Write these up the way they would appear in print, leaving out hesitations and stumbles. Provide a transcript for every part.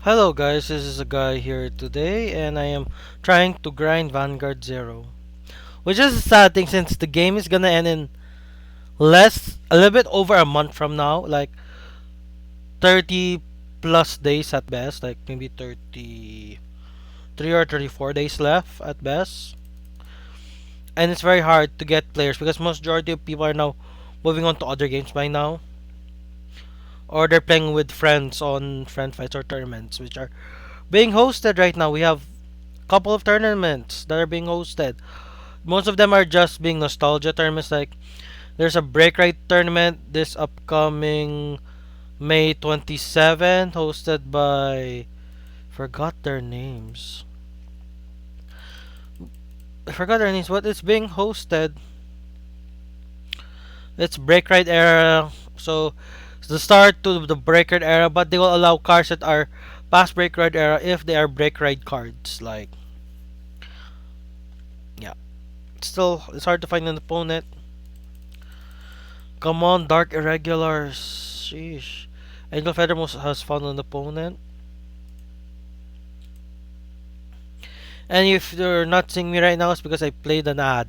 Hello guys, this is a guy here today and I am trying to grind Vanguard Zero. Which is a sad thing since the game is gonna end in a little bit over a month from now, like 30 plus days at best, like maybe 33 or 34 days left at best. And it's very hard to get players because majority of people are now moving on to other games by now. Or they're playing with friends on friend fights or tournaments which are being hosted right now. We have couple of tournaments that are being hosted. Most of them are just being nostalgia tournaments. Like there's a break right tournament this upcoming May 27th, hosted by forgot their names. I forgot their names, but it's being hosted. It's break right era, so it's the start to the break right era. But they will allow cards that are past break right era if they are break right cards. Like yeah, still it's hard to find an opponent. Come on, Dark Irregulars. Sheesh. Angel Feathermost has found an opponent. And if you're not seeing me right now, it's because I played an ad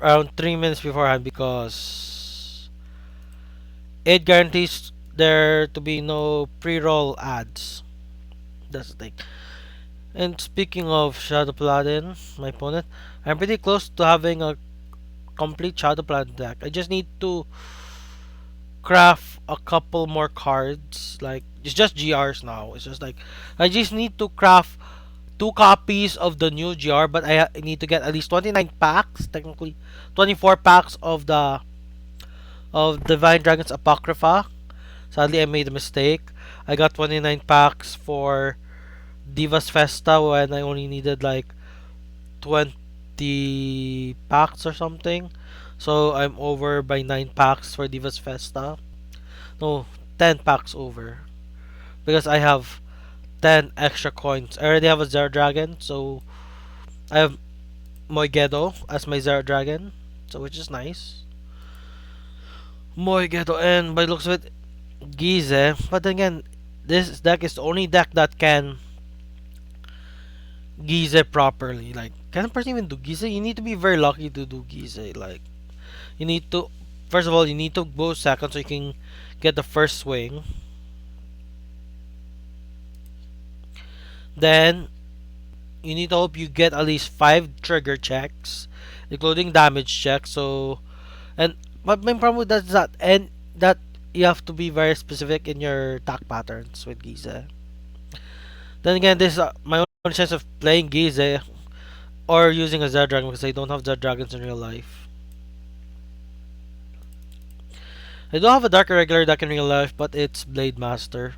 around 3 minutes beforehand because it guarantees there to be no pre-roll ads. That's the thing. And speaking of Shadow Paladin, my opponent, I'm pretty close to having a complete Shadow Paladin deck. I just need to craft a couple more cards. Like it's just GRs now. It's just like I just need to craft two copies of the new GR, but I need to get at least 29 packs, technically 24 packs of Divine Dragon's Apocrypha. Sadly, I made a mistake. I got 29 packs for Divas Festa when I only needed like 20 packs or something. So I'm over by 9 packs for Divas Festa. No, 10 packs over. Because I have 10 extra coins. I already have a Zero Dragon, so I have Moigedo as my Zero Dragon. So which is nice. Moigedo, and by the looks of it, Gize. But then again, this deck is the only deck that can Gize properly. Like, can a person even do Gize? You need to be very lucky to do Gize. Like, you need to, first of all, you need to go second so you can get the first swing. Then, you need to hope you get at least 5 trigger checks, including damage checks. So, and my main problem with that is that you have to be very specific in your attack patterns with Gize. Then again, this is my only chance of playing Gize or using a Zero Dragon because I don't have Zero Dragons in real life. I do have a Dark Irregular deck in real life, but it's Blade Master.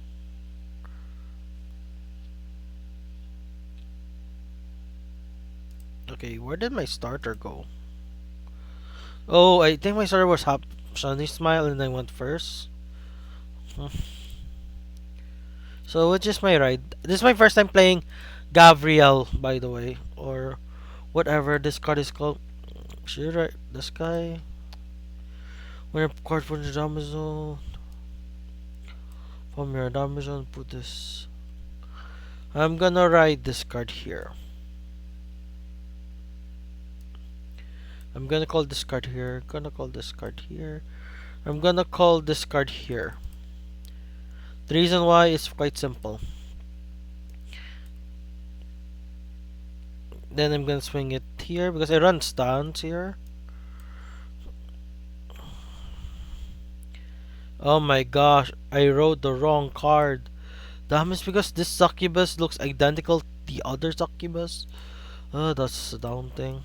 Okay, where did my starter go? Oh, I think my starter was Sunny Smile and I went first. So, which is my ride? This is my first time playing Gabriel, by the way, or whatever this card is called. Should I write this guy? When a card from the Amazon, from your Amazon, put this. I'm gonna write this card here. I'm gonna call this card here. Gonna call this card here. I'm gonna call this card here. The reason why is quite simple. Then I'm gonna swing it here because I run stance here. Oh my gosh, I wrote the wrong card. Damn, it's because this succubus looks identical to the other succubus. Oh, that's a down thing.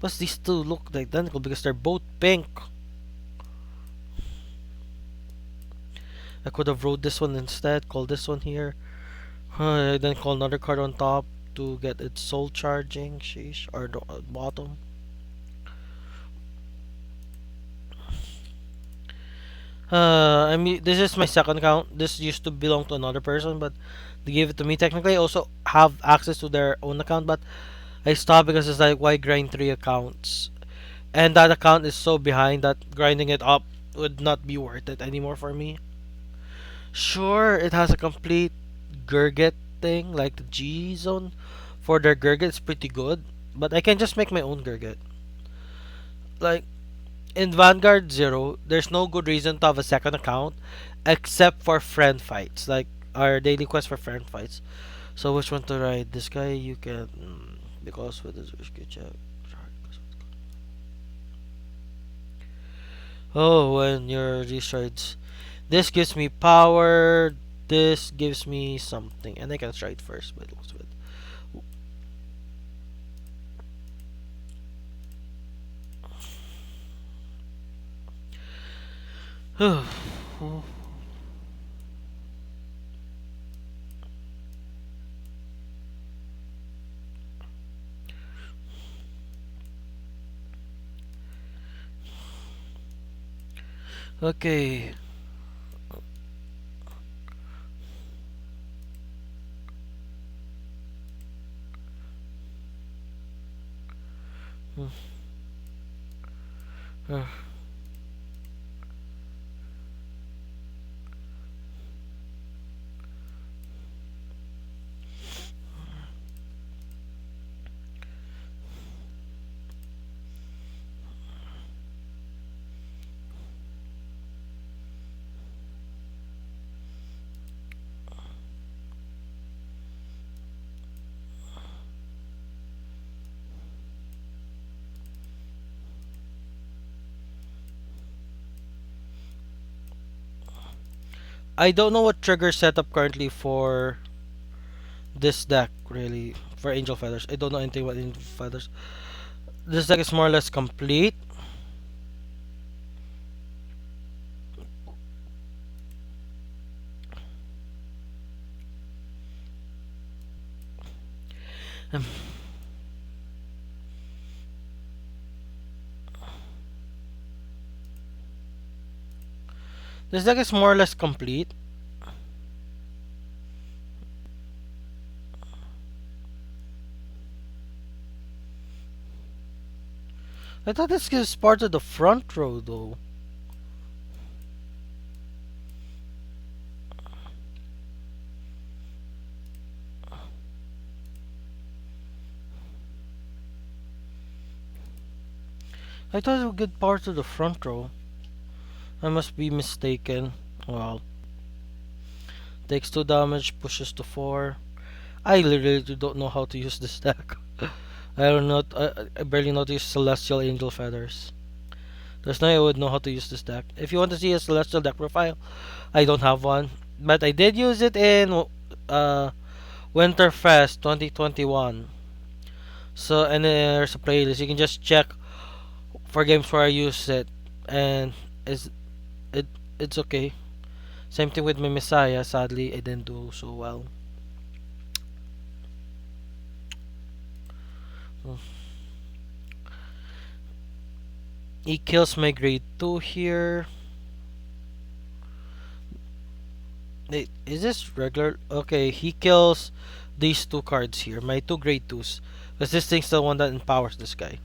Plus, these two look identical because they're both pink. I could have wrote this one instead, call this one here. Then call another card on top to get its soul charging. Sheesh. Or the bottom. I mean, this is my second account. This used to belong to another person, but they gave it to me. Technically, I also have access to their own account, but I stopped because it's like, why grind 3 accounts? And that account is so behind that grinding it up would not be worth it anymore for me. Sure, it has a complete Gurgit thing, like the G zone for their Gurgit is pretty good, but I can just make my own Gurgit. Like in Vanguard Zero, there's no good reason to have a second account except for friend fights, like our daily quest for friend fights. So which one to ride? This guy you can because with his rescue check. Oh, when your resides. This gives me power. This gives me something, and I can try it first. But with okay. I don't know what trigger setup currently for this deck really for Angel Feathers. I don't know anything about Angel Feathers. This deck is more or less complete. Um, this deck is more or less complete. I thought this is part of the front row though. I thought it would get part of the front row. I must be mistaken. Well, takes 2 damage, pushes to 4. I literally don't know how to use this deck. I don't know. I barely know to use Celestial Angel Feathers. There's no way I would know how to use this deck. If you want to see a Celestial deck profile, I don't have one. But I did use it in Winterfest 2021. So, and there's a playlist. You can just check for games where I use it. And it's, it, it's okay. Same thing with my Messiah. Sadly, I didn't do so well. He kills my grade 2 here. Wait, is this regular? Okay, he kills these 2 cards here. My 2 grade 2s. Because this thing's the one that empowers this guy.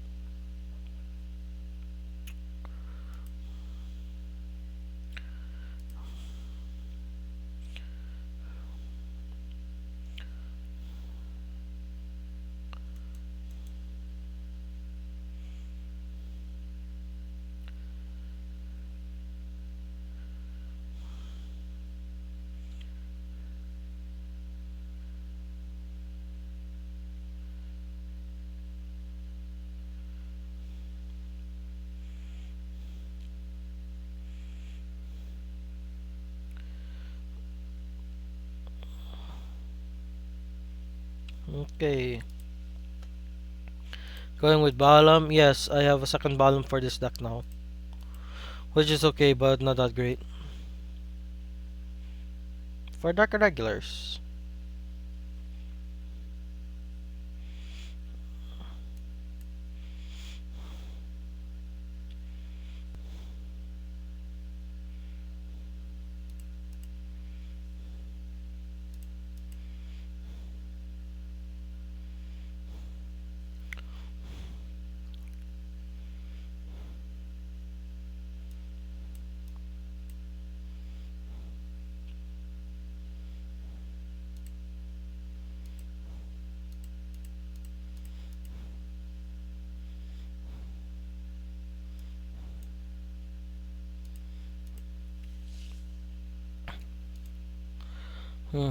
Okay. Going with Balam. Yes, I have a second Balam for this deck now. Which is okay, but not that great. For Dark Regulars. Hmm.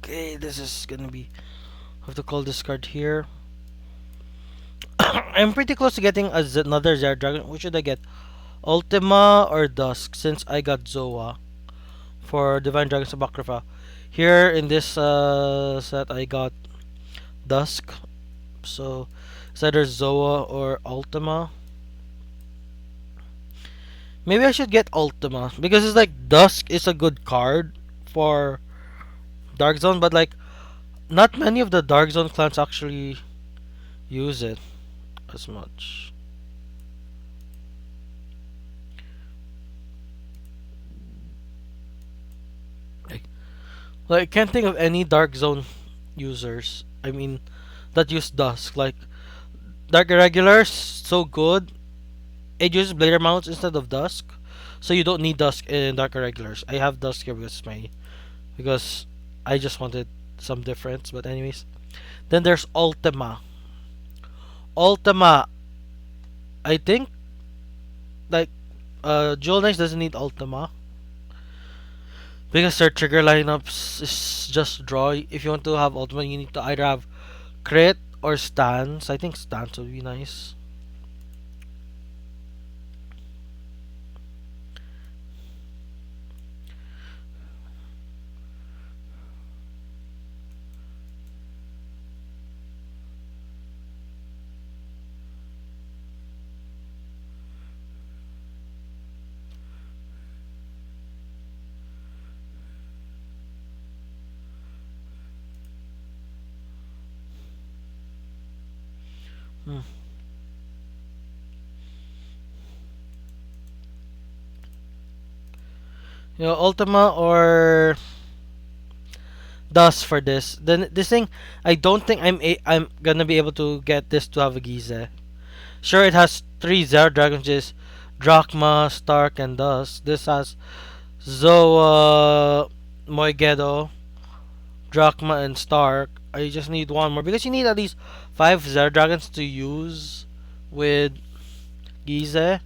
Okay, this is gonna be. I have to call this card here. I'm pretty close to getting another Zero Dragon. What should I get? Ultima or Dusk? Since I got Zoa for Divine Dragons Apocrypha. Here in this set, I got Dusk. So it's either Zoa or Ultima. Maybe I should get Ultima because it's like Dusk is a good card for Dark Zone, but like not many of the Dark Zone clans actually use it as much. Like, I can't think of any Dark Zone users. I mean, that use Dusk. Like Dark Irregulars, so good. It uses Blader mounts instead of Dusk, so you don't need Dusk in Dark Irregulars. I have Dusk here because I just wanted some difference. But anyways, then there's Ultima. Ultima, I think like Jewel Knights doesn't need Ultima because their trigger lineups is just draw. If you want to have Ultima, you need to either have crit or stance. I think stance would be nice. Hmm. You know, Ultima or Dust for this. Then this thing, I don't think I'm gonna be able to get this to have a Gize. Sure, it has three Zero Dragons, which is Drachma, Stark, and Dust. This has Zoa, Moigedo, Drachma, and Stark. I just need one more because you need at least five Zero Dragons to use with Gize.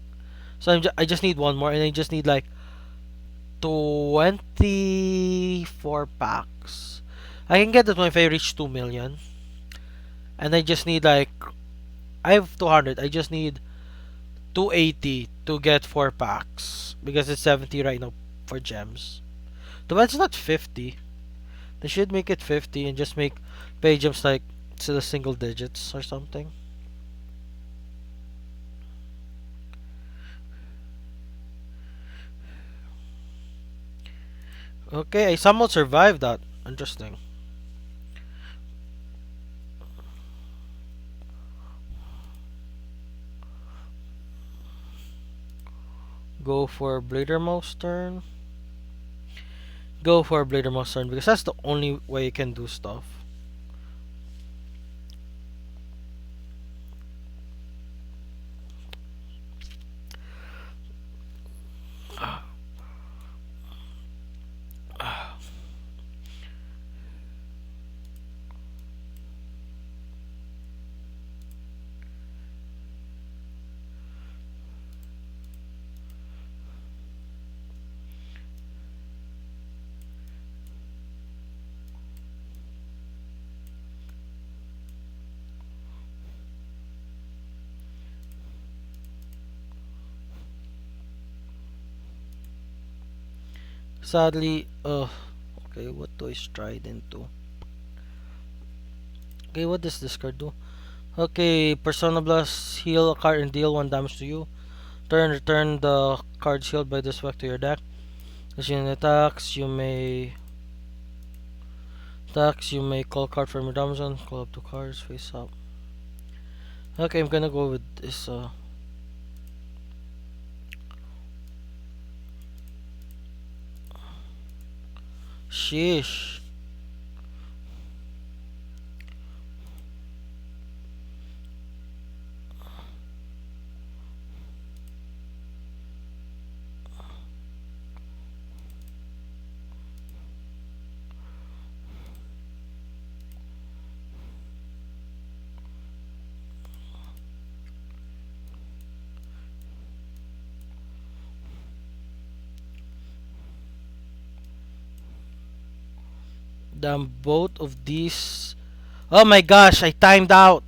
So I just need one more, and I just need like 24 packs. I can get it when I reach 2 million. And I just need like. I have 200. I just need 280 to get 4 packs. Because it's 70 right now for gems. The it's not 50. They should make it 50 and just make pay gems like to the single digits or something. Okay, I somehow survived that. Interesting. Go for Bladermouse turn. Go for Bladermouse turn because that's the only way you can do stuff. Sadly, okay, what do I stride into? Okay, what does this card do? Okay, Persona Blast, heal a card and deal 1 damage to you. Return the card's healed by this effect to your deck. As you attacks, you may call card from your Amazon, call up 2 cards, face up. Okay, I'm gonna go with this, sheesh. Damn, both of these. Oh my gosh, I timed out.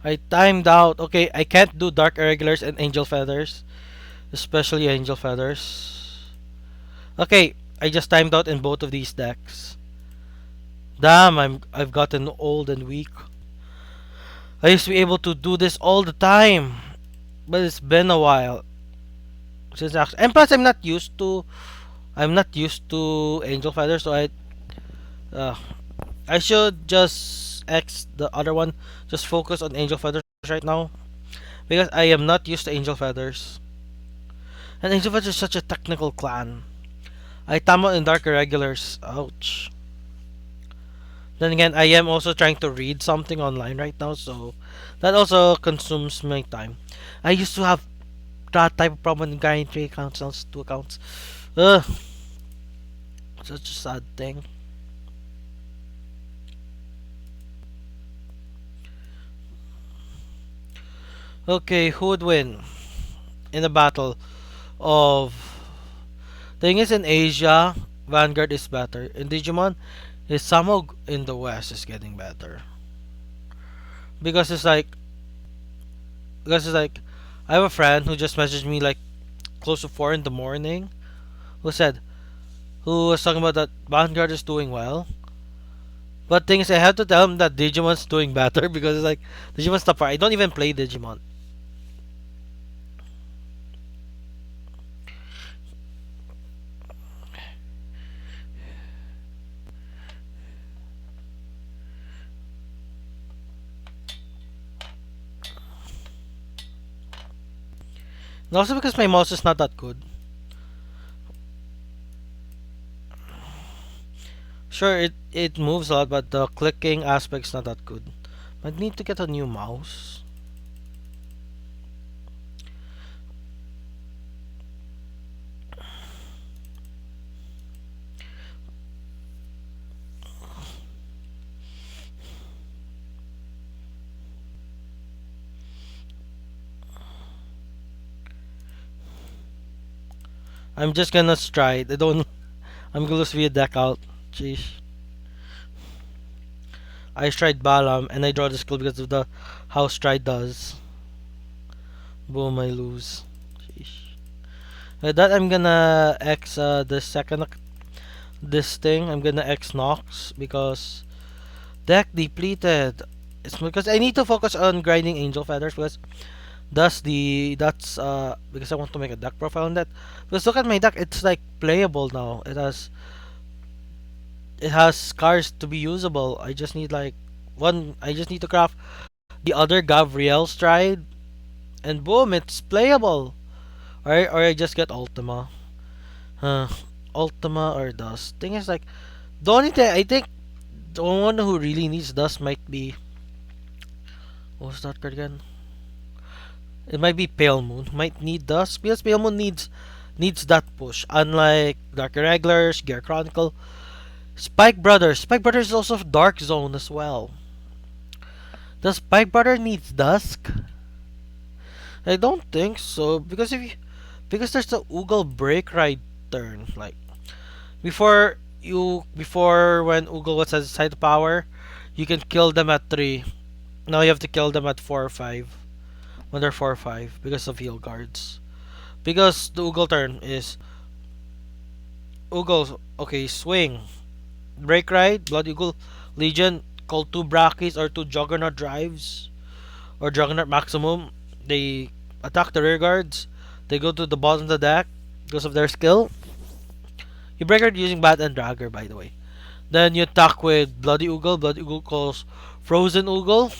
I timed out. Okay, I can't do Dark Irregulars and Angel Feathers. Especially Angel Feathers. Okay, I just timed out in both of these decks. Damn, I've gotten old and weak. I used to be able to do this all the time, but it's been a while since actually. And plus, I'm not used to Angel Feathers, so uh, I should just X the other one. Just focus on Angel Feathers right now because I am not used to Angel Feathers. And Angel Feathers is such a technical clan. I time out in Dark Irregulars. Ouch. Then again, I am also trying to read something online right now, so that also consumes my time. I used to have that type of problem in carrying 3 accounts, now it's 2 accounts. Ugh, such a sad thing. Okay, who would win in a battle of? Thing is, in Asia, Vanguard is better. In Digimon, is somehow in the West is getting better because it's like I have a friend who just messaged me like close to 4 in the morning who said who was talking about that Vanguard is doing well. But thing is, I have to tell him that Digimon's doing better because it's like Digimon's tougher. I don't even play Digimon. And also because my mouse is not that good. Sure, it moves a lot, but the clicking aspect's not that good. I need to get a new mouse. I'm just gonna stride. I don't. I'm gonna lose via deck out. Jeez. I stride Balam and I draw the skill because of the how stride does. Boom, I lose. Sheesh. With that, I'm gonna X the second this thing. I'm gonna X Nox because deck depleted. It's because I need to focus on grinding Angel Feathers because that's because I want to make a deck profile on that. Because look at my deck, it's like playable now. It has scars to be usable. I just need like one. I just need to craft the other Gabrielle stride, and boom, it's playable. Or I just get Ultima. Uh, Ultima or Dust. Thing is like the only thing I think the one who really needs Dust might be what was that card again? It might be Pale Moon. Might need Dust because Pale Moon needs that push. Unlike Dark Irregulars, Gear Chronicle, Spike Brothers. Spike Brothers is also Dark Zone as well. Does Spike Brother needs Dusk? I don't think so because there's the Oogle Break Ride turn. Like before when Oogle was at side power, you can kill them at 3. Now you have to kill them at 4 or 5. when they're 4-5 because of heal guards. Because the Ugal turn is Ugal, okay, swing, break ride, Blood Eagle, Legion, call two Brackies or two Juggernaut drives or Juggernaut maximum. They attack the rear guards. They go to the bottom of the deck because of their skill. You break ride using Bat and Dragger, by the way. Then you attack with Bloody Oogle. Bloody Oogle calls Frozen Oogle.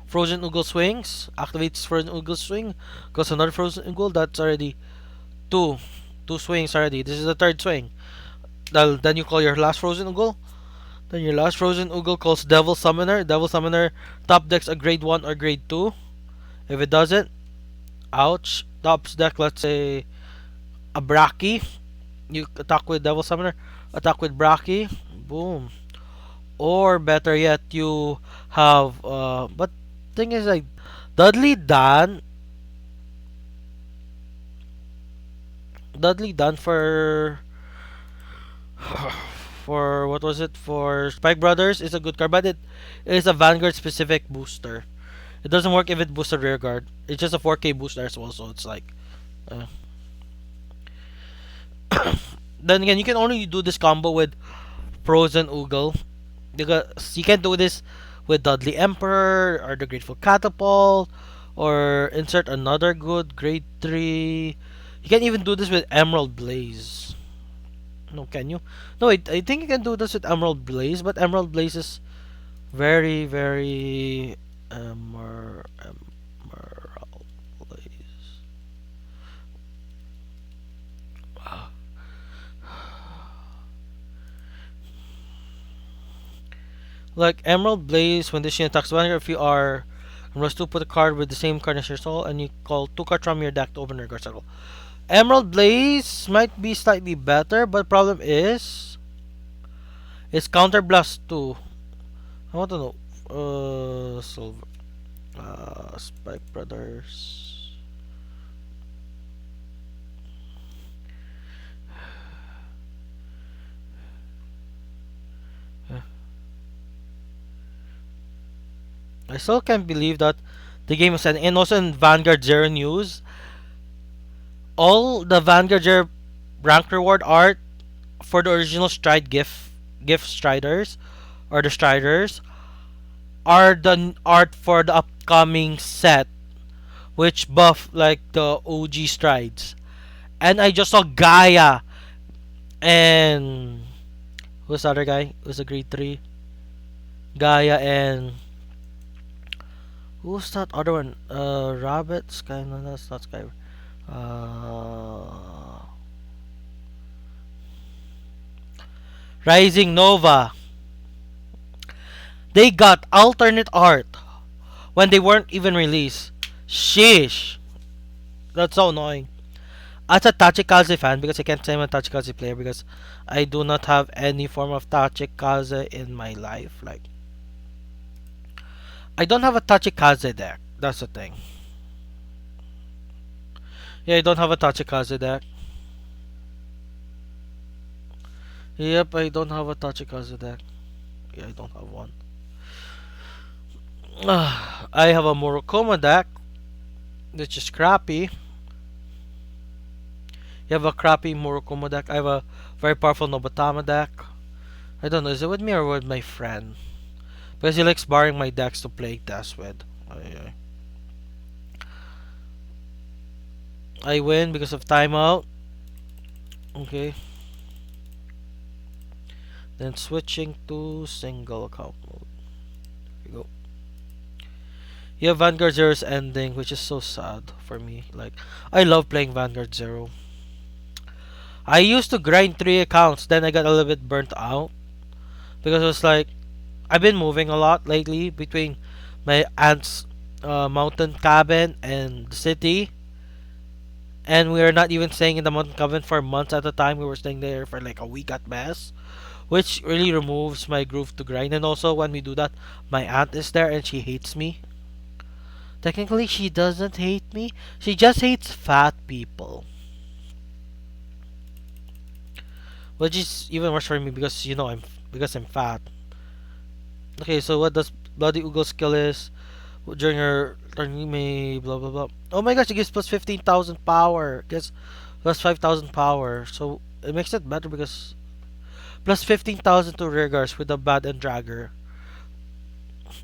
Frozen Oogle swings. Activates Frozen Oogle swing. Goes another Frozen Oogle. That's already two. Two swings already. This is the third swing. Then you call your last Frozen Oogle. Then your last Frozen Oogle calls Devil Summoner. Devil Summoner top decks a grade 1 or grade 2. If it doesn't, ouch. Tops deck, let's say, a Braki. You attack with Devil Summoner. Attack with Braki. Boom. Or better yet, you have but thing is like Dudley Dan Dudley Dan for what was it, for Spike Brothers is a good card, but it is a Vanguard specific booster. It doesn't work if it boosts a rear guard. It's just a 4K booster as well, so it's like uh. Then again, you can only do this combo with Frozen Oogle because you can't do this with Dudley Emperor or the Grateful Catapult or insert another good grade 3. You can't even do this with Emerald Blaze. No, can you? No, I think you can do this with Emerald Blaze, but Emerald Blaze is very, very Emerald Blaze. Like Emerald Blaze, when this unit attacks Vanguard, if you are must to put a card with the same card as your soul, and you call two cards from your deck to open your card circle. Emerald Blaze might be slightly better, but problem is it's Counter Blast 2. I want to know. Silver. Spike Brothers. Uh, I still can't believe that the game is ending. And also in Vanguard Zero News, all the Vanguard Zero rank reward art for the original Stride gift Striders or the Striders are the art for the upcoming set, which buff like the OG Strides. And I just saw Gaia and who's the other guy? Who's a grade 3? Gaia and who's that other one? Rabbit Sky. No, that's not Sky. Uh, Rising Nova. They got alternate art when they weren't even released. Sheesh. That's so annoying. As a Tachikaze fan, because I can't say I'm a Tachikaze player because I do not have any form of Tachikaze in my life. Like, I don't have a Tachikaze deck. That's the thing. Yeah, I don't have a Tachikaze deck. Yep, I don't have a Tachikaze deck. Yeah, I don't have one. I have a Murokoma deck, which is crappy. You have a crappy Murokoma deck. I have a very powerful Nobatama deck. I don't know, is it with me or with my friend? Because he likes borrowing my decks to play test with. I win because of timeout. Okay. Then switching to single account mode. Here we go. Yeah, Vanguard Zero's ending, which is so sad for me. Like, I love playing Vanguard Zero. I used to grind 3 accounts, then I got a little bit burnt out. Because it was like, I've been moving a lot lately between my aunt's mountain cabin and the city. And we are not even staying in the mountain cabin for months at a time. We were staying there for like a week at best. Which really removes my groove to grind. And also, when we do that, my aunt is there and she hates me. Technically, she doesn't hate me. She just hates fat people. Which is even worse for me because, you know, I'm fat. Okay, so what does Bloody Oogle skill is? During your turn, you may blah blah blah. Oh my gosh, it gives plus 15,000 power. Gets plus 5,000 power. So it makes it better because plus 15,000 to rear guards with the Bad and Dragger.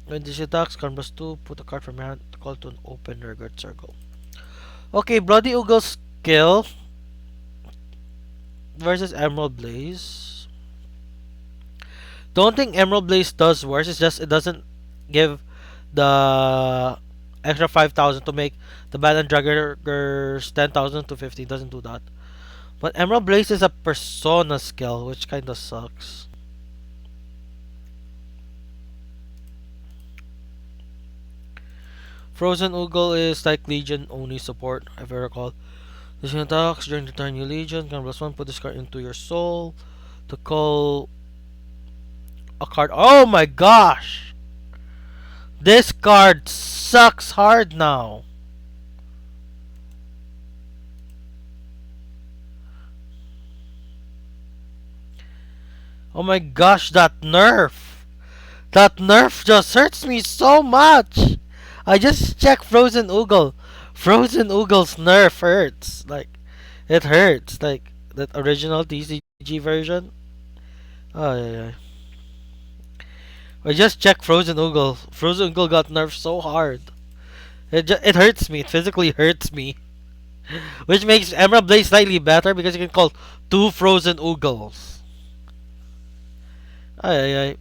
When this attacks, card plus 2, put a card from your hand to call to an open rear guard circle. Okay, Bloody Oogle's skill versus Emerald Blaze. Don't think Emerald Blaze does worse. It's just it doesn't give the extra 5,000 to make the Bad Draggers 10,000 to 15. Doesn't do that. But Emerald Blaze is a Persona skill, which kinda sucks. Frozen Oogle is like Legion only support, if I recall. This attacks during the turn you Legion. Can plus 1 put this card into your soul to call a card. Oh my gosh! This card sucks hard now. Oh my gosh, that nerf! That nerf just hurts me so much! I just checked Frozen Oogle. Frozen Oogle's nerf hurts. Like, it hurts. Like, that original TCG version. Oh, yeah, yeah. I just checked Frozen Oogle. Frozen Oogle got nerfed so hard. It hurts me. It physically hurts me. Which makes Emerald Blaze slightly better because you can call two Frozen Oogles. Ay, ay, ay.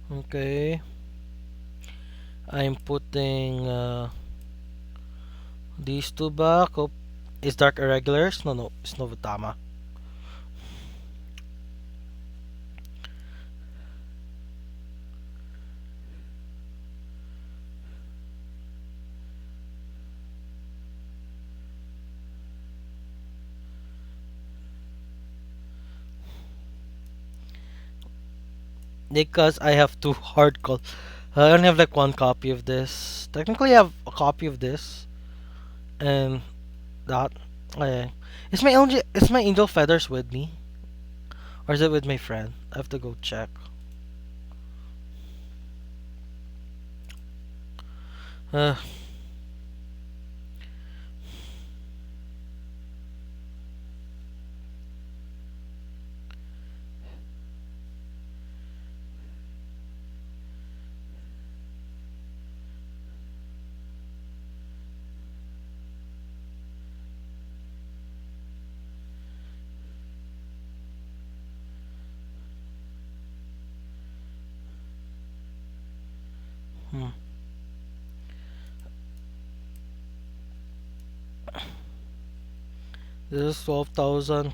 Okay. I'm putting these two back. Oh, is Dark Irregulars? No, no. It's Novutama. Because I have two hard call. I only have like one copy of this. Technically, I have a copy of this and that. Oh, yeah. Is my angel feathers with me, or is it with my friend? I have to go check. Uh, hmm. This is 12,000.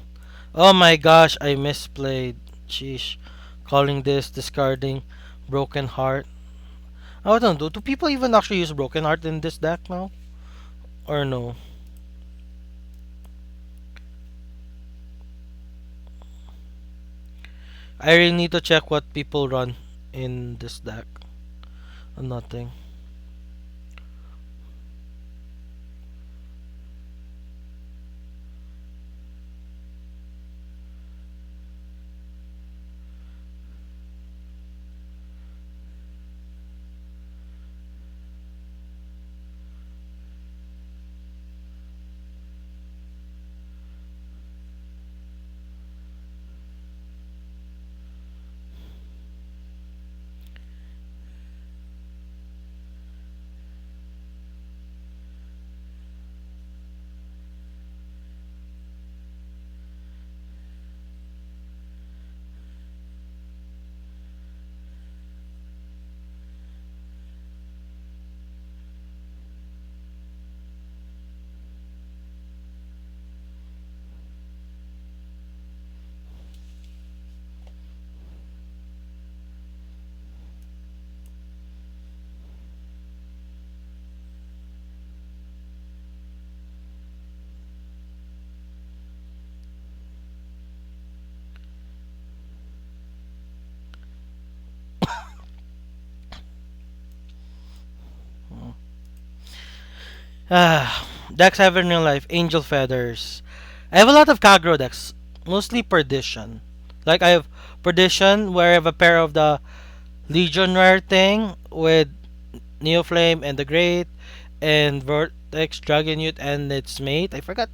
Oh my gosh, I misplayed. Sheesh. Calling this discarding Broken Heart. I don't know. Do people even actually use Broken Heart in this deck now? Or no? I really need to check what people run in this deck. Nothing. Decks I have in real life. Angel Feathers. I have a lot of Kagro decks. Mostly Perdition. Like I have Perdition where I have a pair of the Legion rare thing with Neoflame and the Great and Vortex Dragon Youth and its mate. I forgot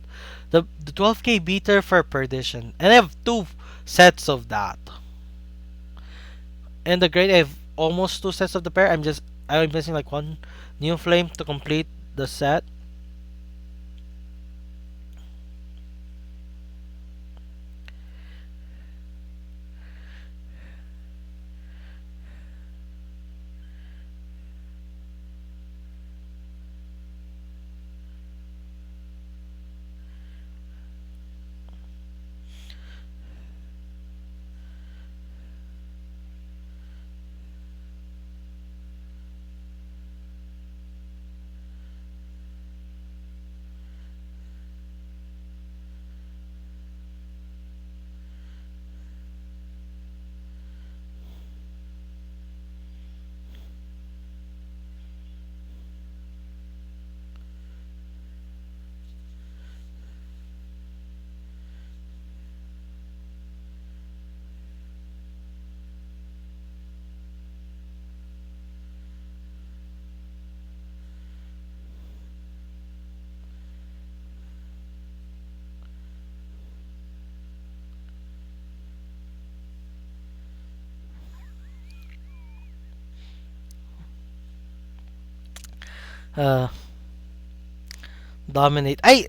the 12k beater for Perdition. And I have two sets of that. And the Great I have almost two sets of the pair. I'm missing like one Neoflame to complete the set. Uh, Dominate. I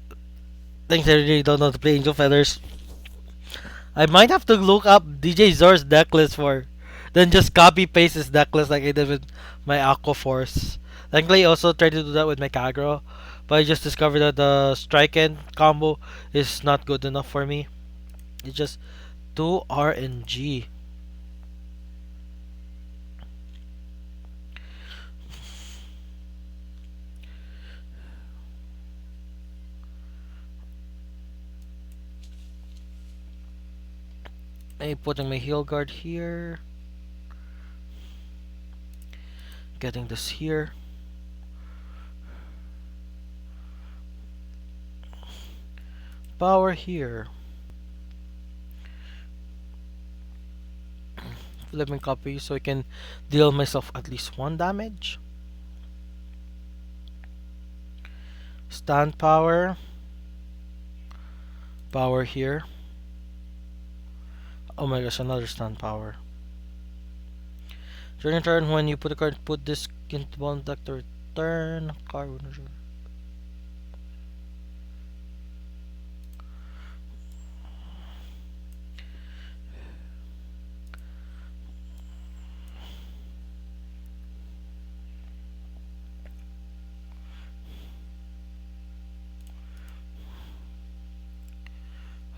think I really don't know how to play Angel Feathers. I might have to look up DJ Zor's deck list for then just copy paste his deck list like I did with my Aqua Force. Thankfully, I also tried to do that with my Kagro, but I just discovered that the strike end combo is not good enough for me. It's just too RNG. I'm putting my heal guard here, getting this here. Power here. Let me copy so I can deal myself at least one damage. Stand power. Power here. Oh my gosh, another stand power. During your turn, when you put a card, put this into bond deck to return card.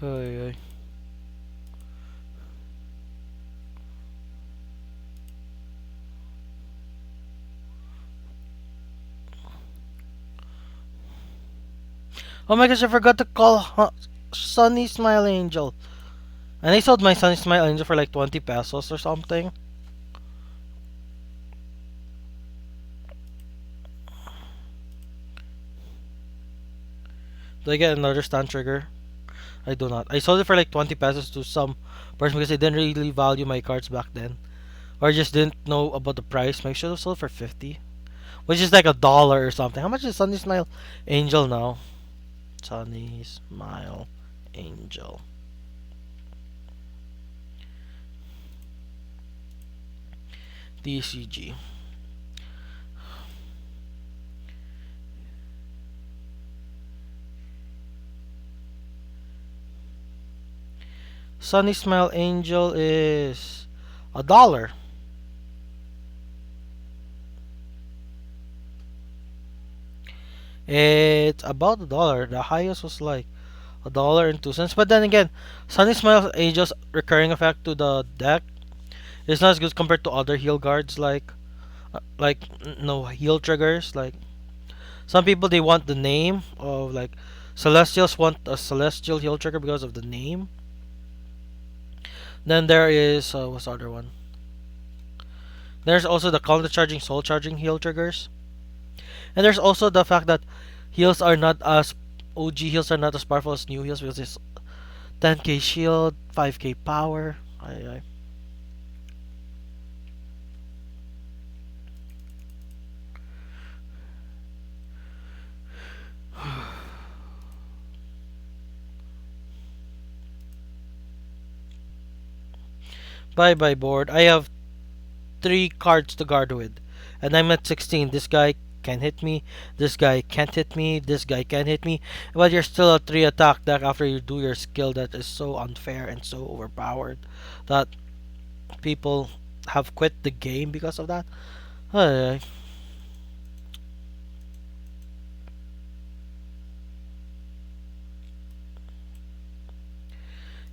Ay, ay. Oh my gosh, I forgot to call Sunny Smile Angel. And I sold my Sunny Smile Angel for like 20 pesos or something. Do I get another stand trigger? I do not. I sold it for like 20 pesos to some person because I didn't really value my cards back then. Or I just didn't know about the price. Maybe I should have sold for 50. Which is like $1 or something. How much is Sunny Smile Angel now? Sunny Smile Angel. DCG. Sunny Smile Angel is $1. It's about $1. The highest was like $1.02. But then again, Sunny Smile Angel's recurring effect to the deck is not as good compared to other heal guards like no heal triggers. Like some people they want the name of like Celestials want a Celestial heal trigger because of the name. Then there is what's the other one? There's also the counter charging, soul charging heal triggers. And there's also the fact that Heals are not as OG heals are not as powerful as new heals because it's 10k shield, 5k power. Ay, Bye bye board. I have three cards to guard with. And I'm at 16. This guy can hit me. This guy can't hit me. This guy can hit me. But you're still a 3 attack deck after you do your skill that is so unfair and so overpowered that people have quit the game because of that. Ay,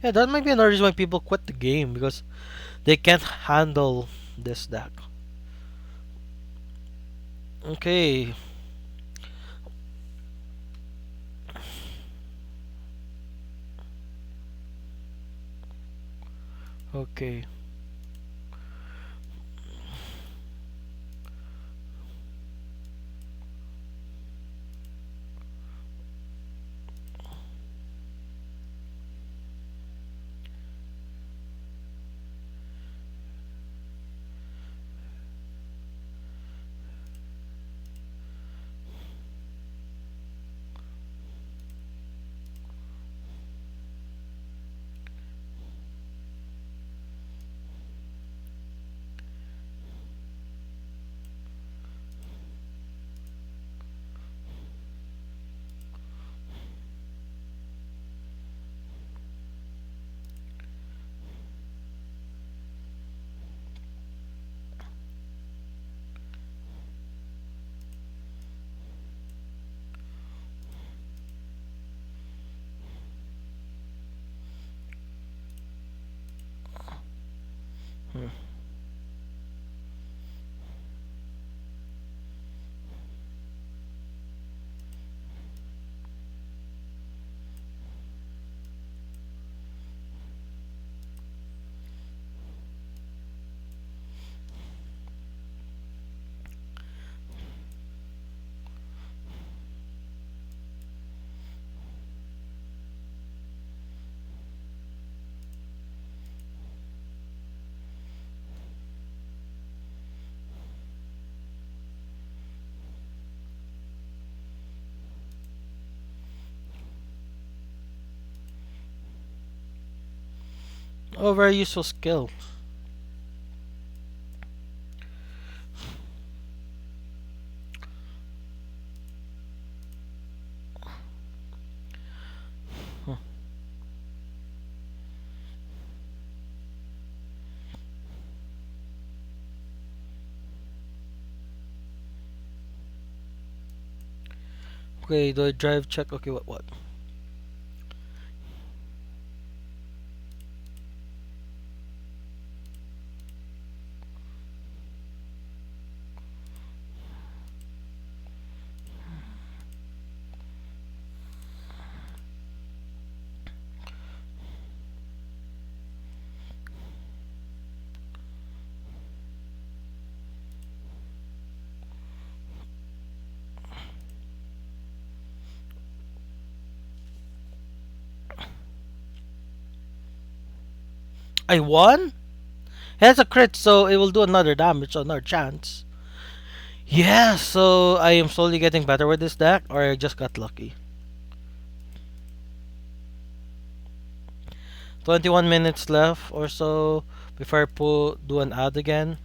yeah, that might be another reason why people quit the game because they can't handle this deck. Okay, okay. Hmm. Oh, very useful skill. Hmm. Okay, do I drive check? Okay, what? I won? It has a crit, so it will do another damage, so another chance. Yeah, so I am slowly getting better with this deck, or I just got lucky. 21 minutes left or so before I do an ad again.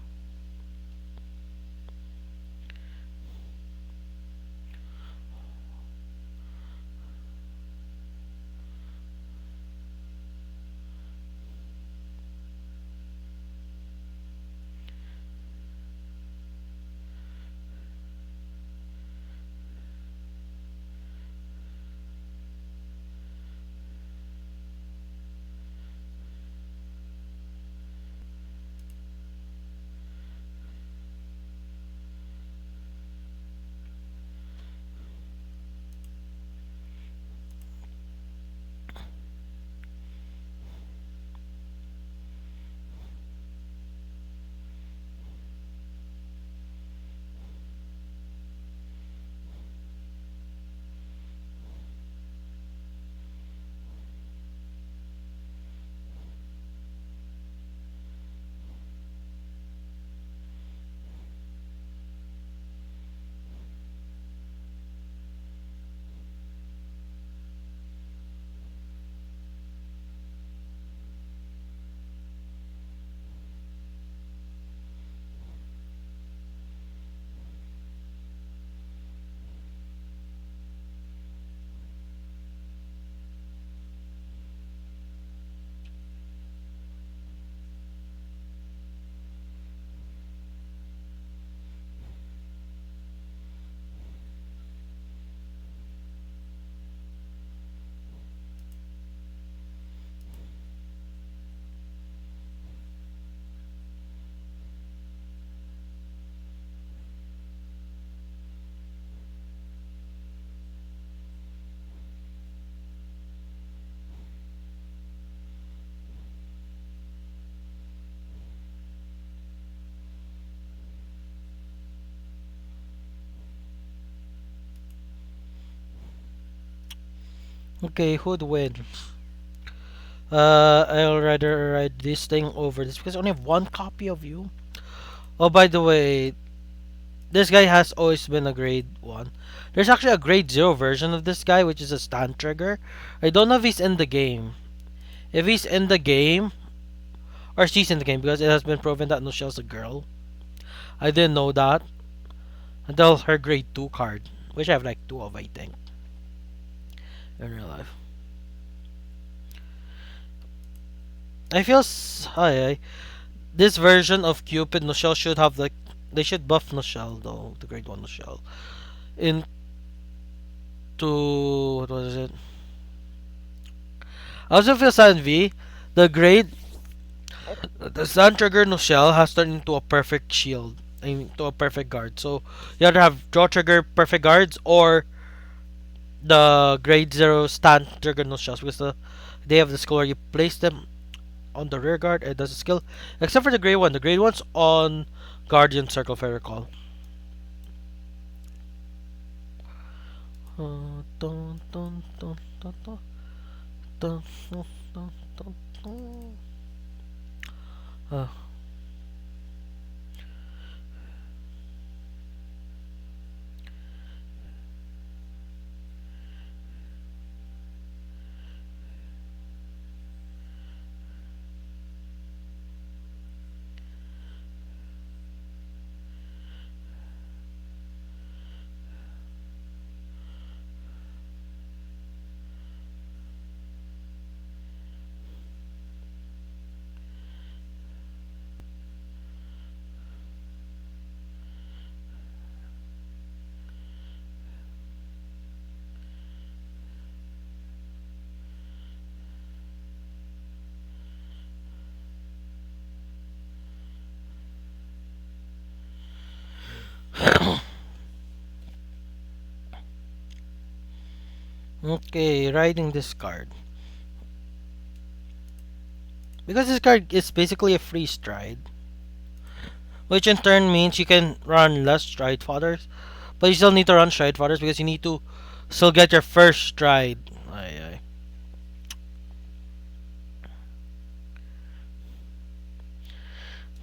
Okay, who'd win? I'll rather write this thing over this because I only have one copy of you. Oh, by the way, this guy has always been a grade 1. There's actually a grade 0 version of this guy, which is a stand trigger. I don't know if he's in the game. If he's in the game, or she's in the game, because it has been proven that Nochelle's a girl. I didn't know that until her grade 2 card, which I have like 2 of, I think, in real life. I feel this version of Cupid Noshell should have like they should buff Noshell though, the grade 1 Noshell into what was it? I also feel San V, the grade the Sun Trigger Noshell has turned into a perfect shield. I mean to a perfect guard. So you either have draw trigger perfect guards or the grade 0 stand trigger Noshells because they have the skill where you place them on the rear guard. It does a skill. Except for the grade 1. The grade 1's on Guardian Circle if I recall. Dun, dun, dun, dun, dun, dun, dun, dun, dun, dun. Uh, okay, riding this card. Because this card is basically a free stride. Which in turn means you can run less stride fodders. But you still need to run stride fodders because you need to still get your first stride. Ay, ay.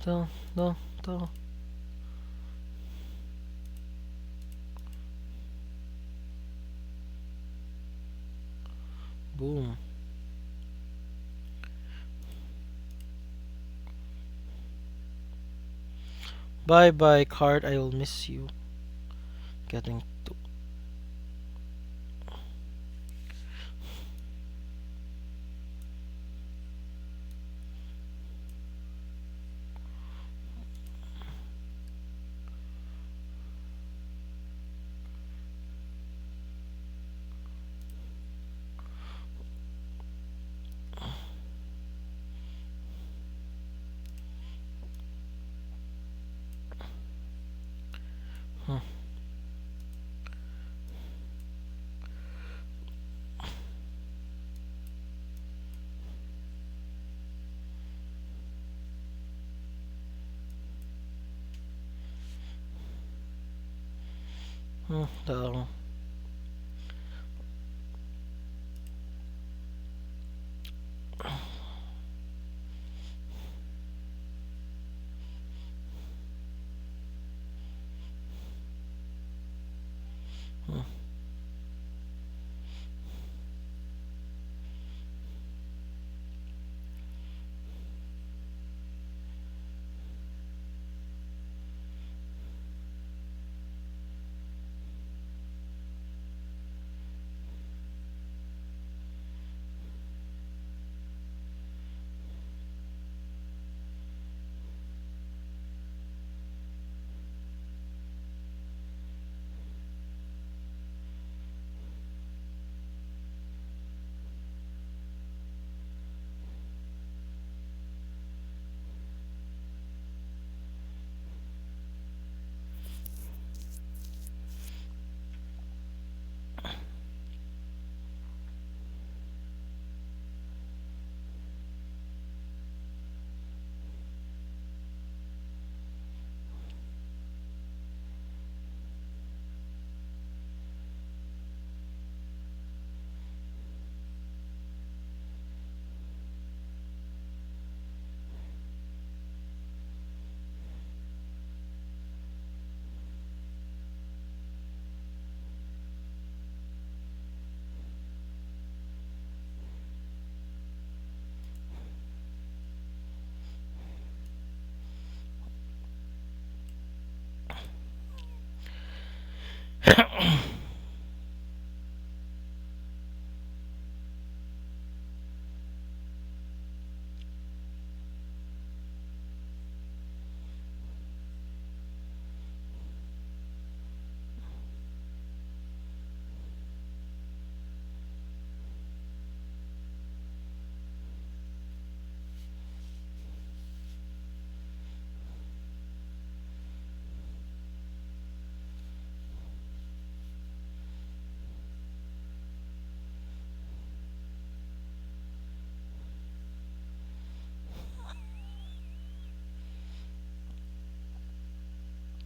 Dun, dun, dun. Boom. Bye bye card, I will miss you. Getting to. Hmm. Hmm. Hmm.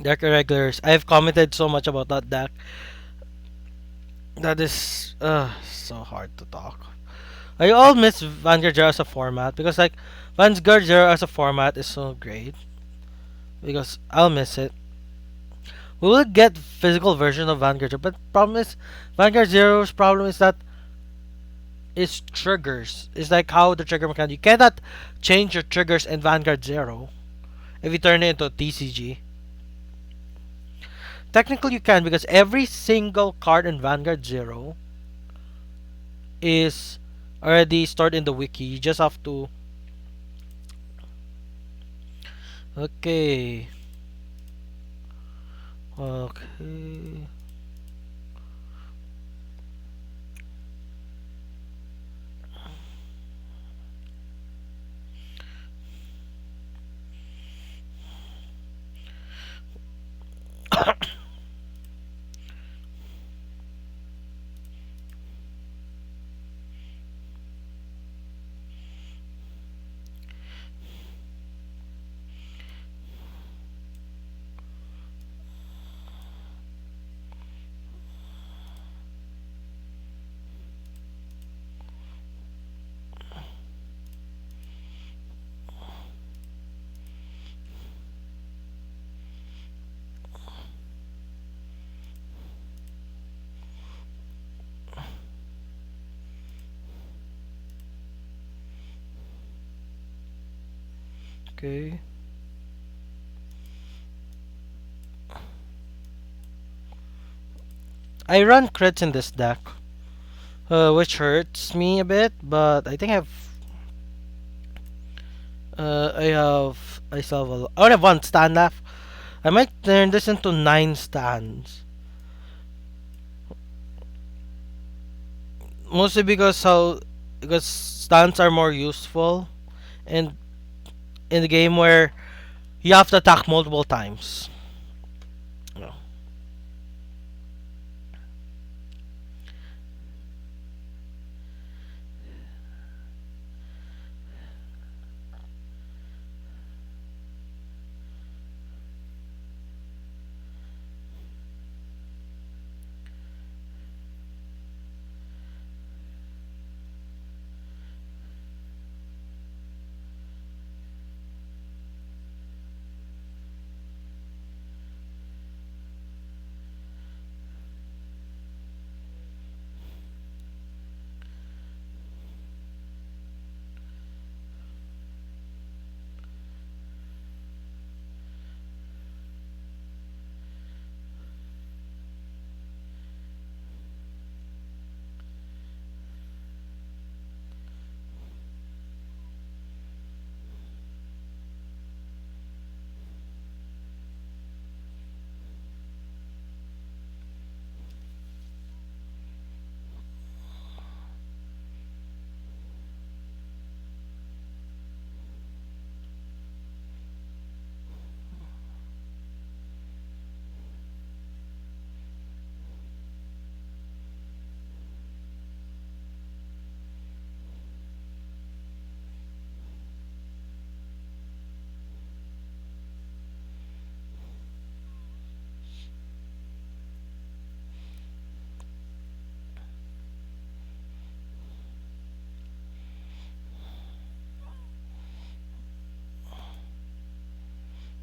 Dark Irregulars. I've commented so much about that deck. That is so hard to talk. I all miss Vanguard Zero as a format because like Vanguard Zero as a format is so great because I'll miss it. We will get physical version of Vanguard Zero, but problem is Vanguard Zero's problem is that it's triggers. It's like how the trigger mechanic. You cannot change your triggers in Vanguard Zero if you turn it into TCG. Technically, you can because every single card in Vanguard Zero is already stored in the wiki. You just have to. Okay. Okay. Okay. I run crits in this deck, which hurts me a bit, but I think I still have I only have one stand left. I might turn this into 9 stands. Mostly because stands are more useful and in the game where you have to attack multiple times. No.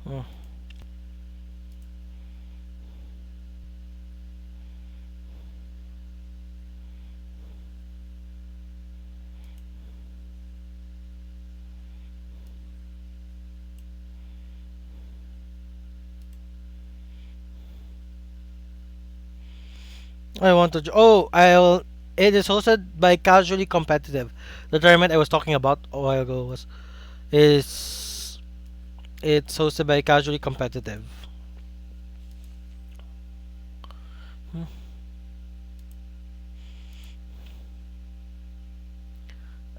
Hmm. I want to. Oh, I'll. It is hosted by Casually Competitive. The tournament I was talking about a while ago was is it's hosted by Casually Competitive. Hmm.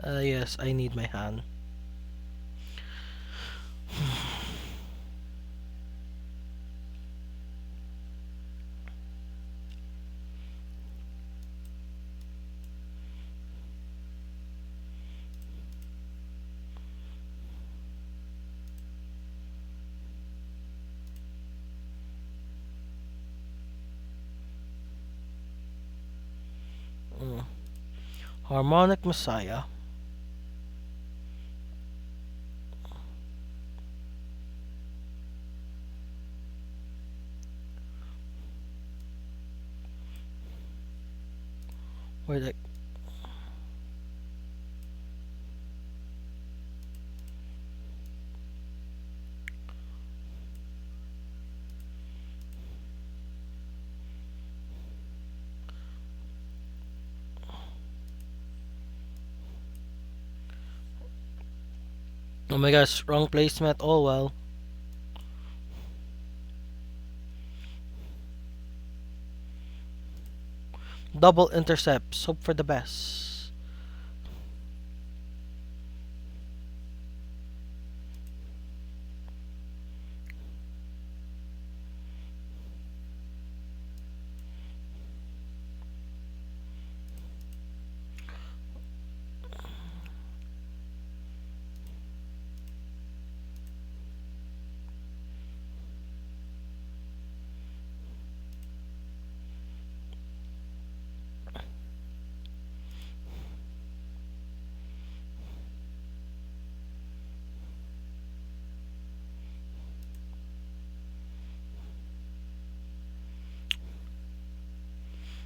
Yes, I need my hand. Harmonic Messiah. Where the Oh my gosh, wrong placement. Oh well. Double intercepts. Hope for the best.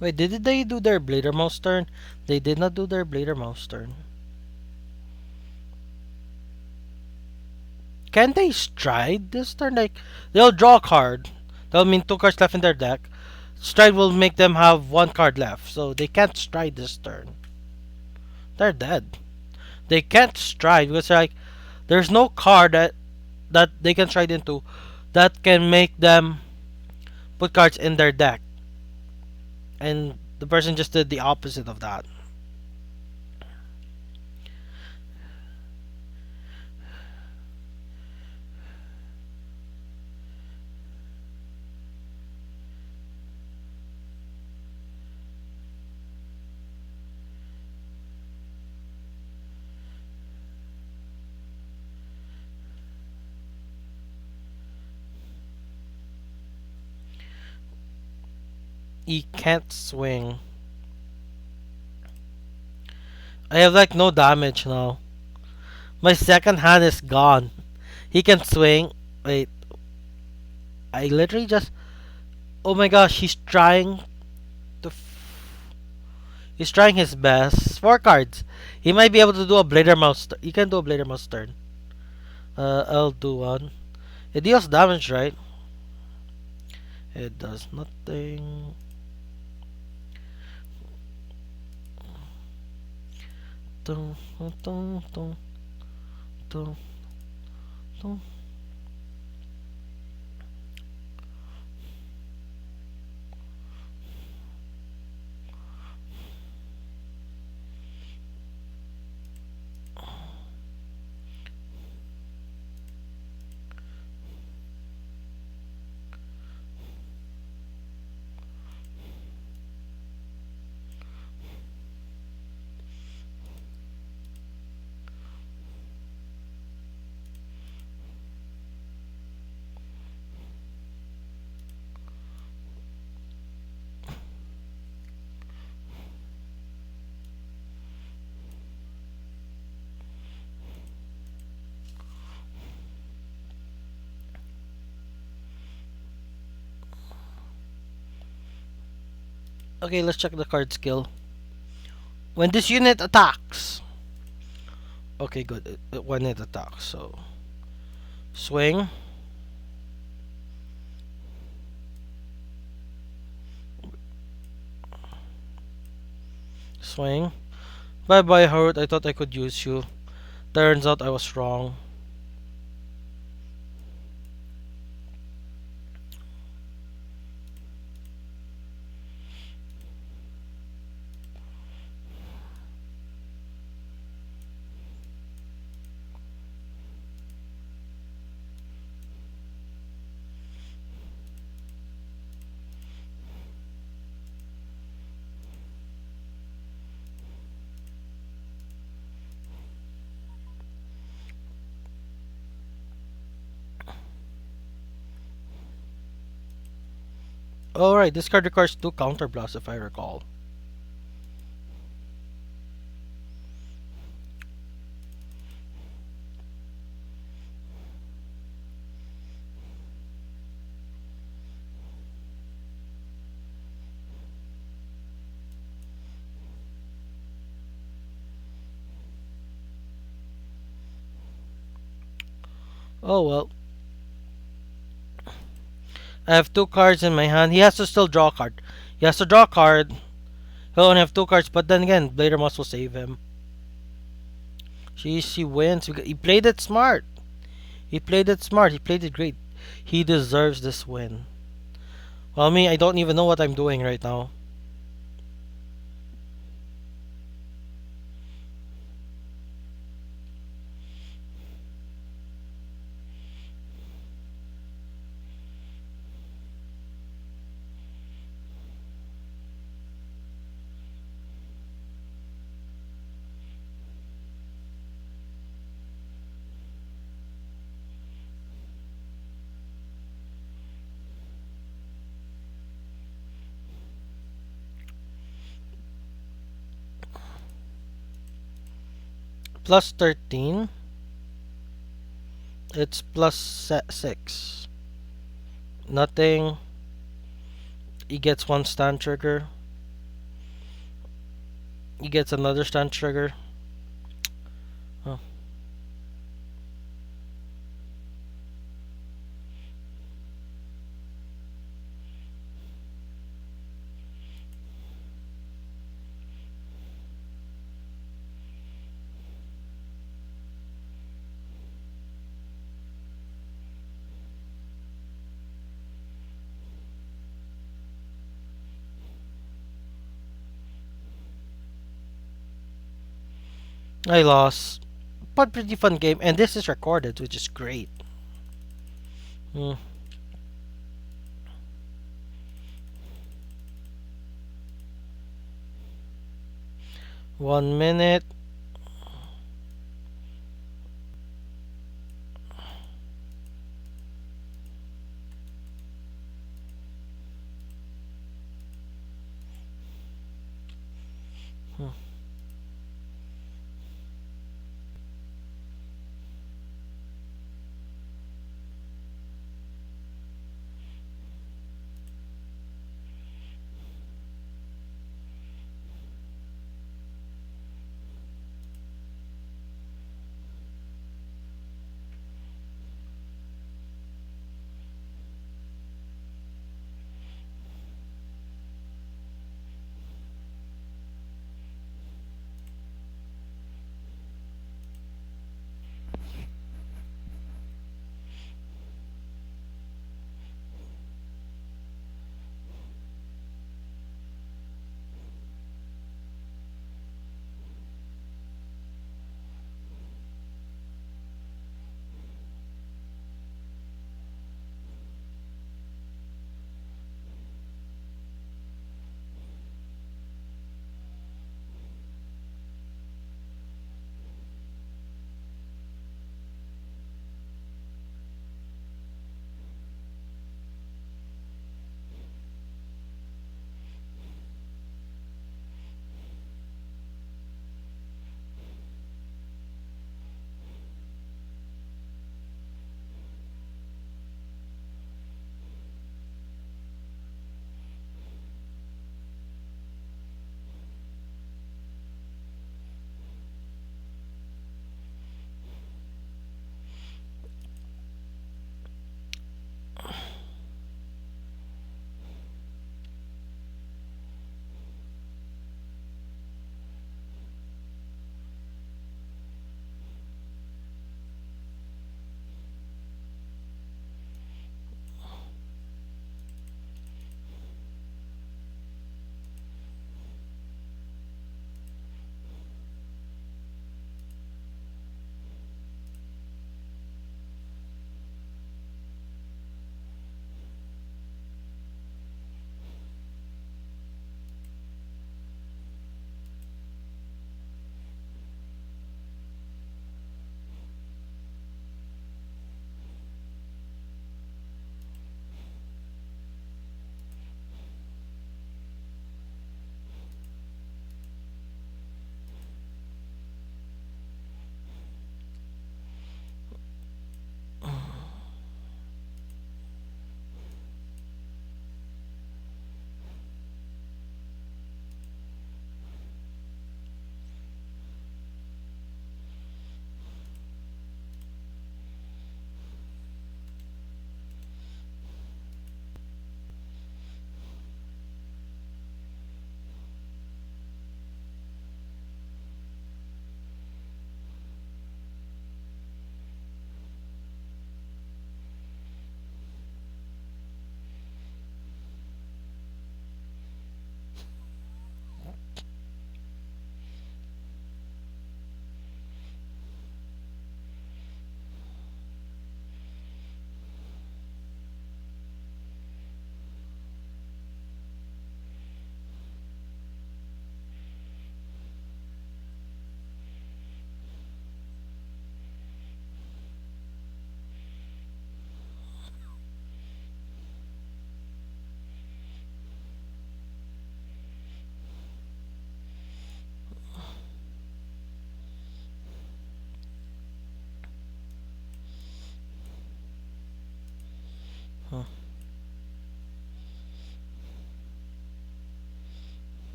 Wait, did they do their Blader Mouse turn? They did not do their Blader Mouse turn. Can they stride this turn? Like, they'll draw a card. That'll mean two cards left in their deck. Stride will make them have one card left. So they can't stride this turn. They're dead. They can't stride because like there's no card that they can stride into that can make them put cards in their deck. And the person just did the opposite of that. He can't swing. I have like no damage now. My second hand is gone. He can swing. Wait, I literally just. Oh my gosh, to. He's trying his best. Four cards. He might be able to do a Blader Mouse. He can do a Blader Mouse turn. I'll do one. It deals damage, right? It does nothing. Dun, dun, dun, dun, dun, dun. Okay, let's check the card skill. When this unit attacks. Okay, good. When it attacks, so swing. Swing. Bye bye, Howard. I thought I could use you. Turns out I was wrong. Alright, this card requires two counter blasts if I recall. Oh well. I have two cards in my hand. He has to still draw a card. He has to draw a card. He'll only have two cards, but then again, Blader Moss will save him. She wins. He played it smart. He played it smart. He played it great. He deserves this win. Well, me, I don't even know what I'm doing right now. Plus 13. It's plus 6. Nothing. He gets one stand trigger. He gets another stand trigger. Oh. I lost. But pretty fun game. And this is recorded, which is great. Hmm. 1 minute. Hmm.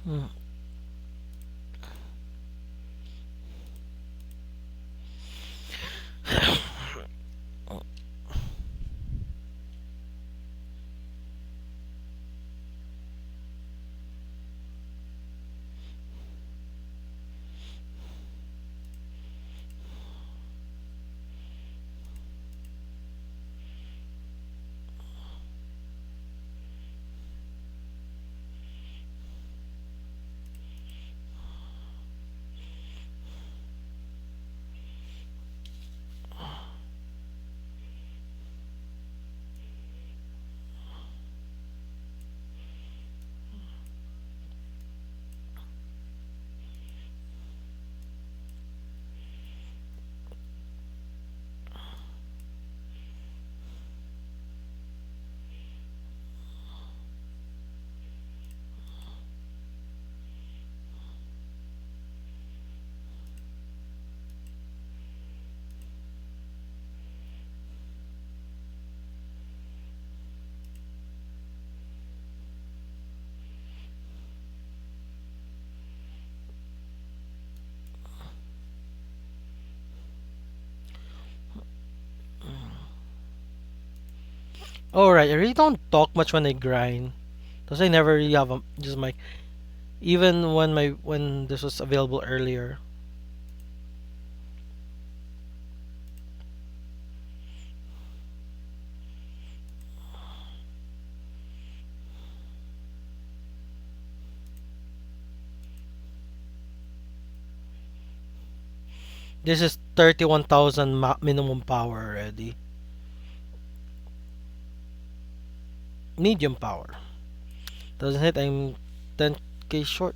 Mm. Alright, I really don't talk much when I grind. Because I never really have just my even when this was available earlier. This is 31,000 minimum power already. Medium power. Doesn't hit, I'm 10k short.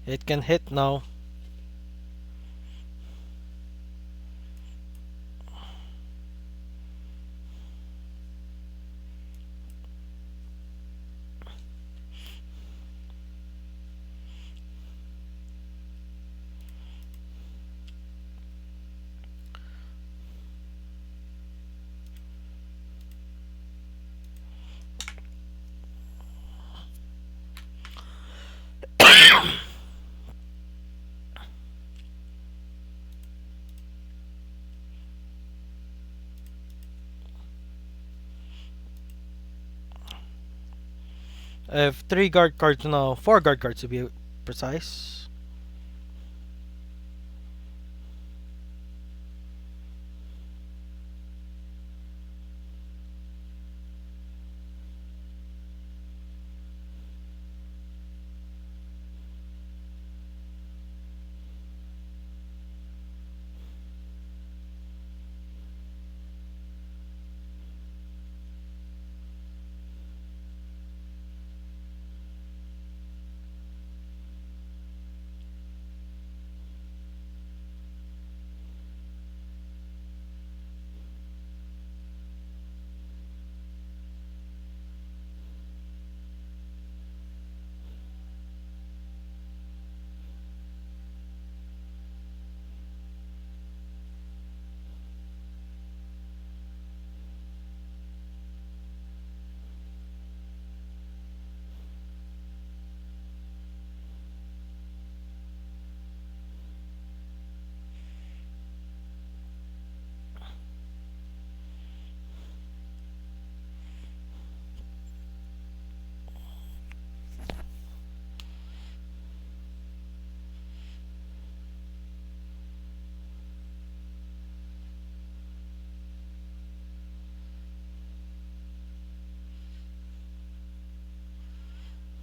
It can hit now. If three guard cards, no, four guard cards to be precise.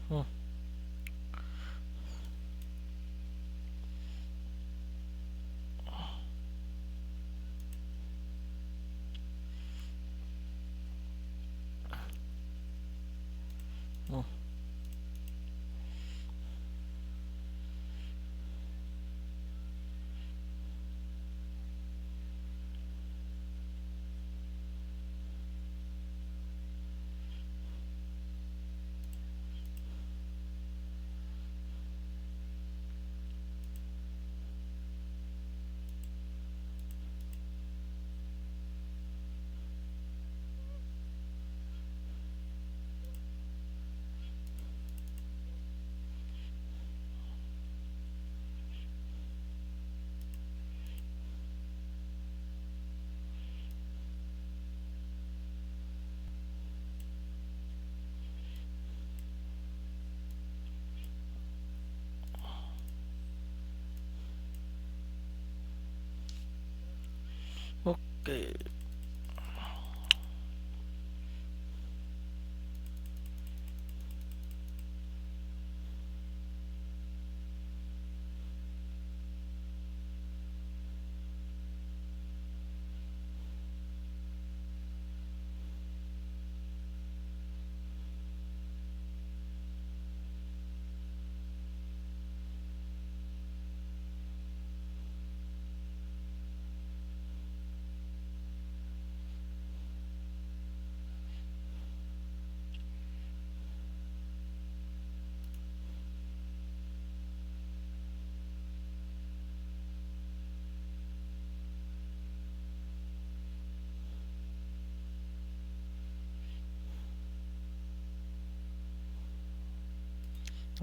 Hmm. Hmm. Okay.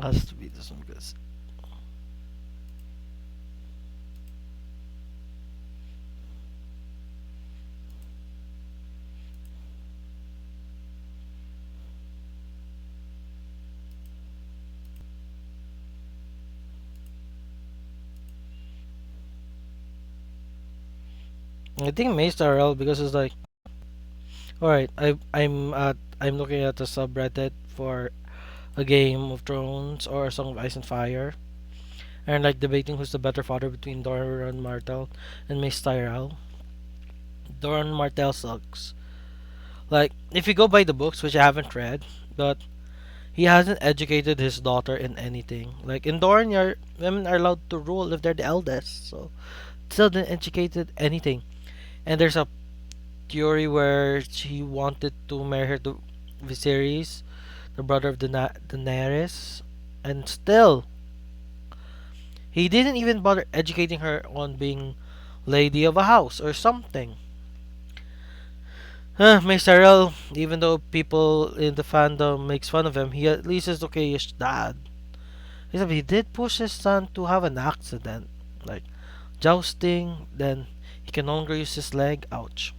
Has to be this one because I think May Starrel because it's like, all right, I'm looking at the subreddit for a Game of Thrones or a Song of Ice and Fire, and like debating who's the better father between Doran Martell and May Tyrell. Doran Martell sucks. Like, if you go by the books, which I haven't read, but he hasn't educated his daughter in anything. Like in Doran, women are allowed to rule if they're the eldest, so still didn't educated anything. And there's a theory where she wanted to marry her to Viserys, the brother of Daenerys, and still he didn't even bother educating her on being lady of a house or something. Mace Tyrell, even though people in the fandom makes fun of him, he at least is okay-ish dad. Except he did push his son to have an accident, like jousting. Then he can no longer use his leg. Ouch.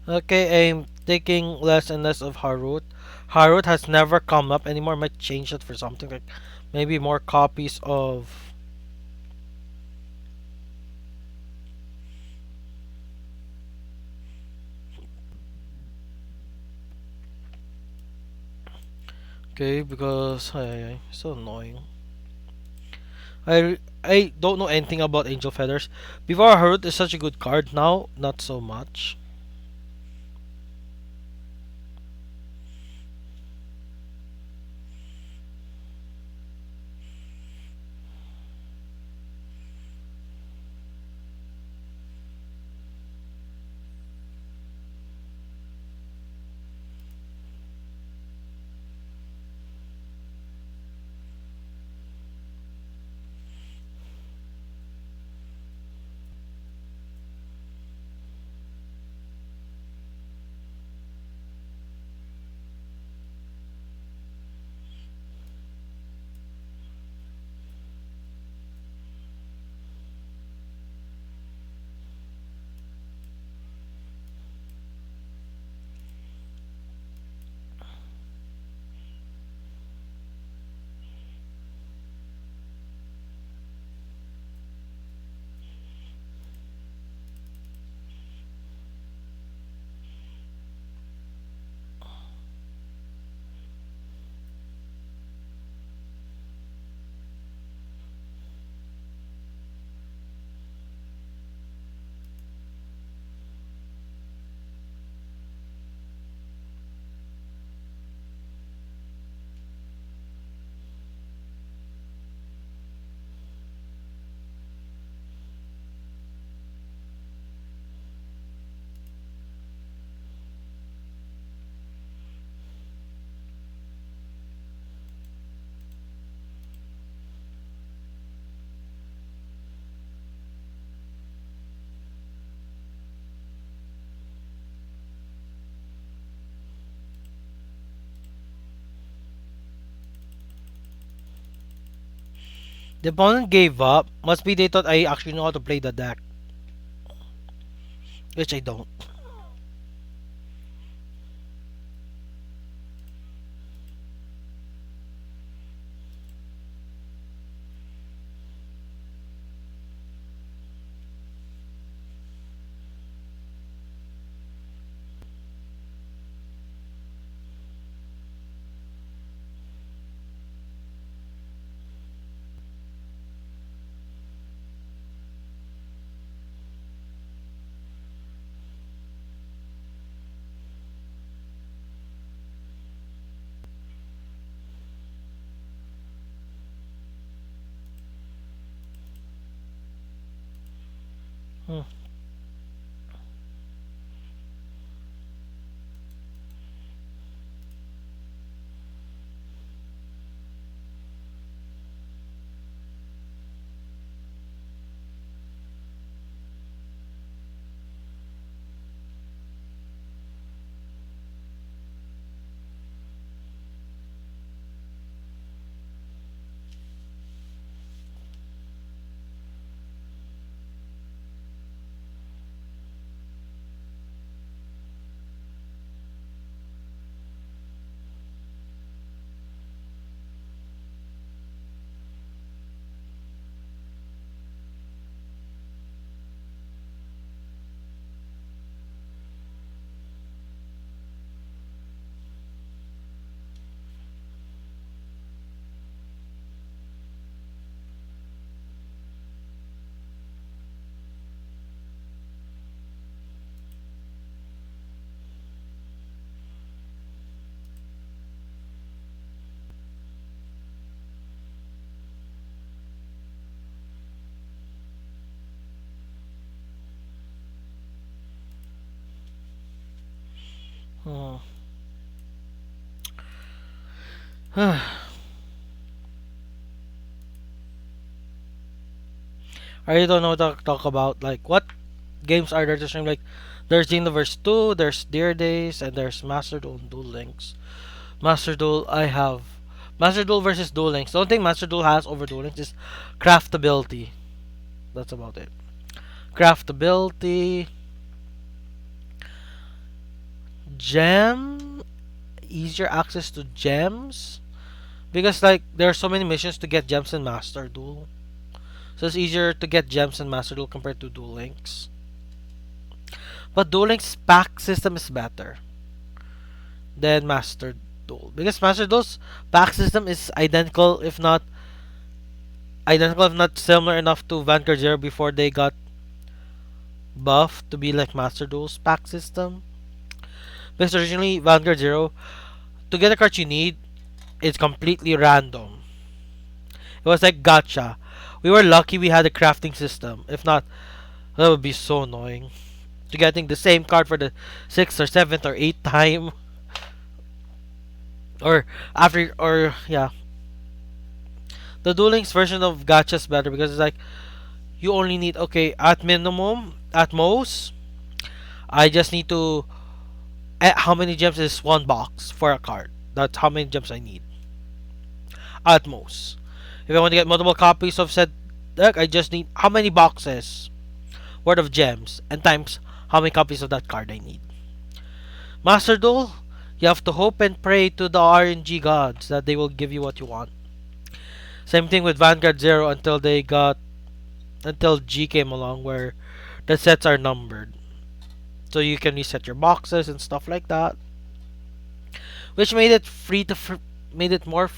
Okay, I'm taking less and less of Harut. Harut has never come up anymore. Might change it for something like maybe more copies of. Okay, because so annoying. I don't know anything about Angel Feathers. Before Harut is such a good card. Now not so much. The opponent gave up. Must be they thought I actually know how to play the deck, which I don't. Hmm. Hmm. I really don't know what to talk about. Like, what games are there to stream? Like, there's Xenoverse 2, there's Dear Days, and there's Master Duel and Duel Links. Master Duel, I have. Master Duel versus Duel Links. The only thing Master Duel has over Duel Links is craftability. That's about it. Craftability. Gem, easier access to gems because like there are so many missions to get gems in Master Duel. So it's easier to get gems in Master Duel compared to Duel Links. But Duel Links pack system is better than Master Duel because Master Duel's pack system is identical if not similar enough to Vanguard Zero before they got buffed to be like Master Duel's pack system. Because originally Vanguard Zero, to get the cards you need, it's completely random. It was like gotcha. We were lucky we had a crafting system. If not, that would be so annoying. To getting the same card for the sixth or seventh or eighth time. Or after or yeah. The Duel Links version of gotcha is better because it's like you only need okay, at minimum, at most, I just need to how many gems is one box for a card. That's how many gems I need. At most. If I want to get multiple copies of said deck, I just need how many boxes worth of gems and times how many copies of that card I need. Master Duel, you have to hope and pray to the RNG gods that they will give you what you want. Same thing with Vanguard Zero until G came along where the sets are numbered. So you can reset your boxes and stuff like that. Which made it made it more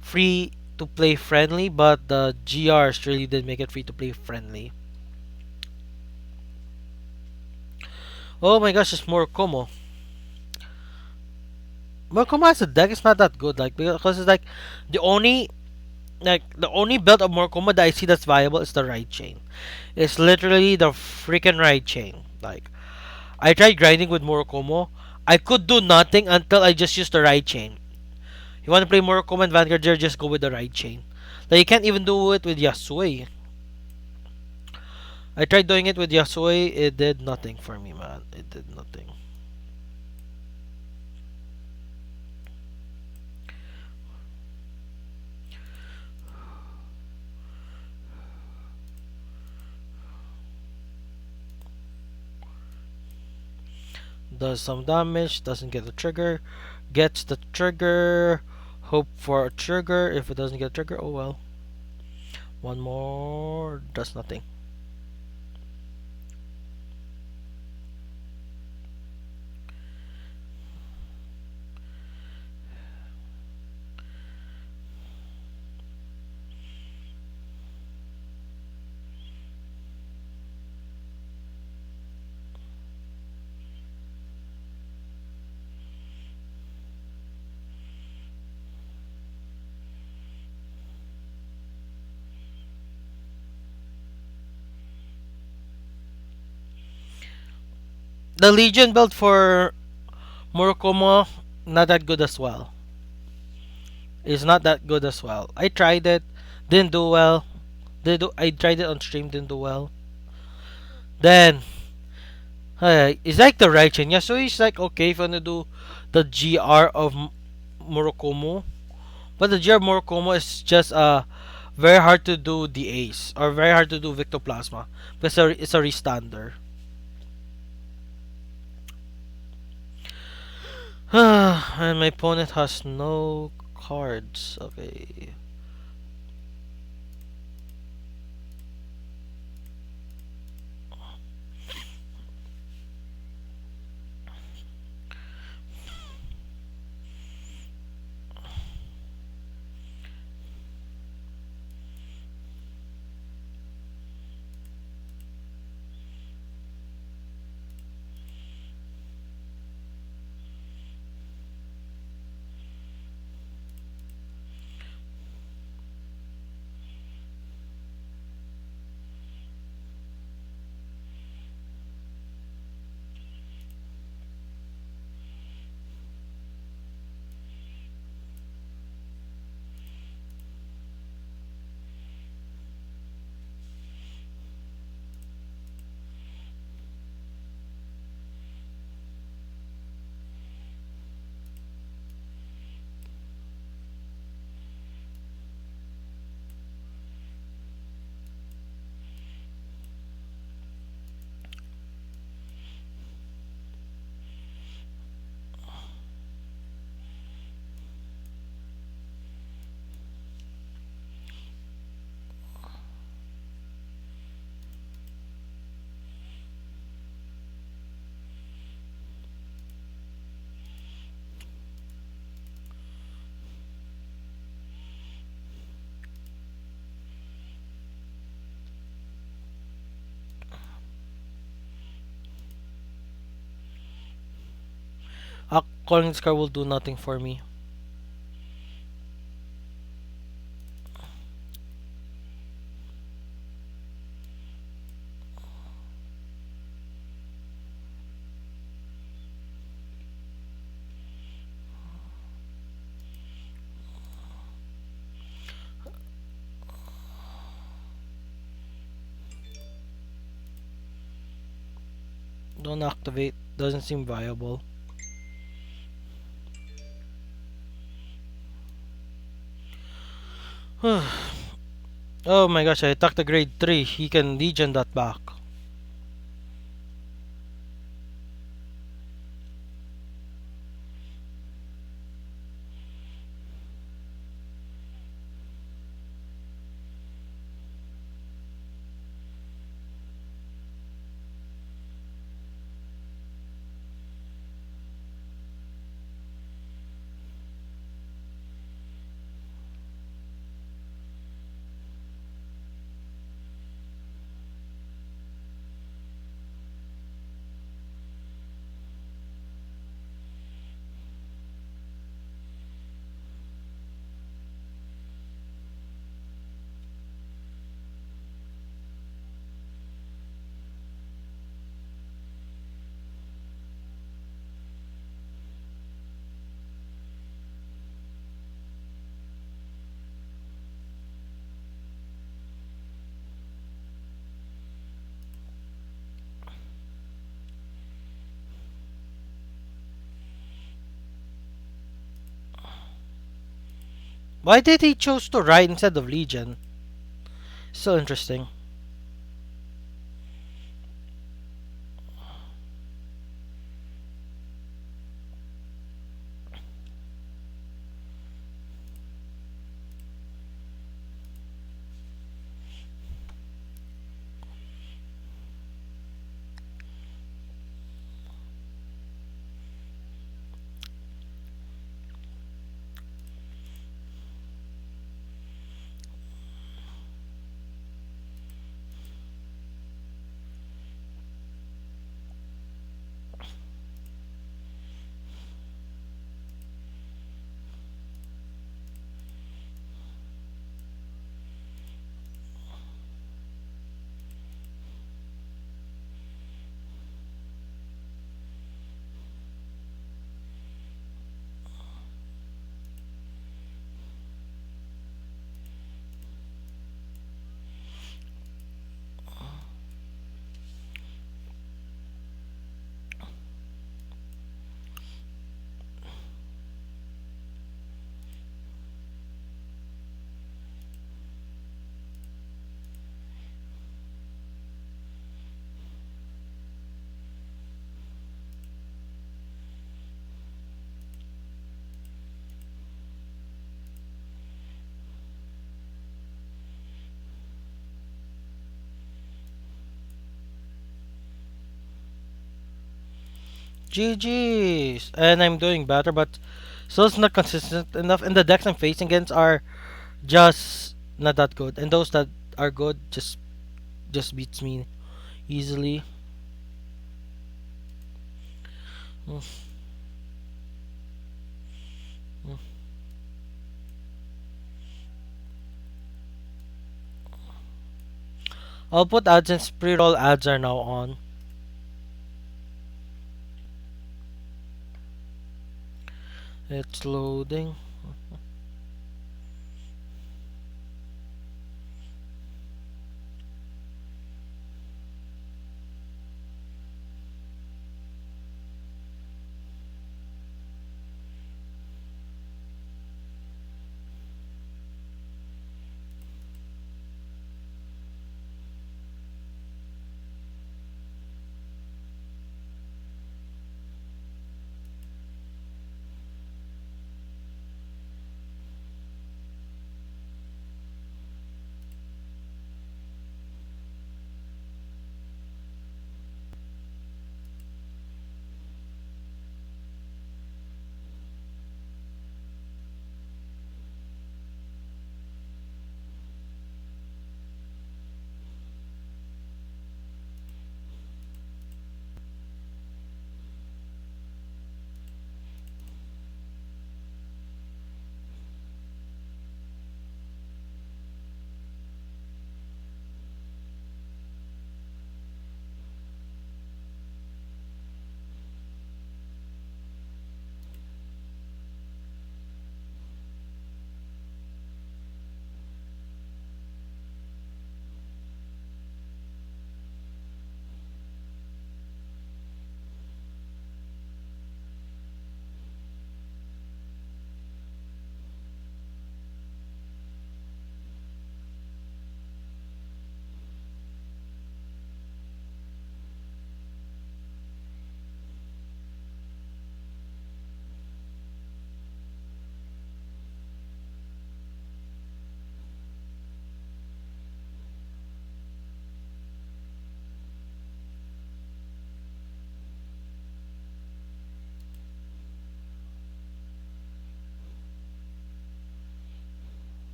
free to play friendly, but the GRs really did make it free to play friendly. Oh my gosh, it's Morokomo. Morokomo as a deck is not that good, like because it's the only the only build of Morokomo that I see that's viable is the ride chain. It's literally the freaking ride chain. Like I tried grinding with Morokomo. I could do nothing until I just used the ride chain. You want to play Morokomo and Vanguard Zero, just go with the ride chain. Like you can't even do it with Yasui. I tried doing it with Yasui, it did nothing for me, man. It did nothing. Does some damage, doesn't get the trigger, gets the trigger, hope for a trigger. If it doesn't get a trigger, oh well. One more, does nothing. The Legion build for Morokomo, not that good as well. It's not that good as well. I tried it, didn't do well. I tried it on stream, didn't do well. Then, it's like the right chain. Yeah, so it's like, okay, if you want to do the GR of Morokomo. But the GR Morokomo is just very hard to do the Ace. Or very hard to do Victoplasma. Because it's a restander. And my opponent has no cards. Okay. Calling this card will do nothing for me. Don't activate. Doesn't seem viable. Oh my gosh, I attacked a grade 3. He can Legion that back. Why did he choose to ride instead of Legion? So interesting. GG's! And I'm doing better, but still it's not consistent enough. And the decks I'm facing against are just not that good. And those that are good just beats me easily. Mm, mm. I'll put ads since pre-roll ads are now on. It's loading.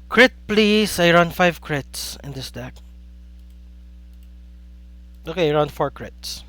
Crit, please. I run 5 crits in this deck. Okay, run 4 crits.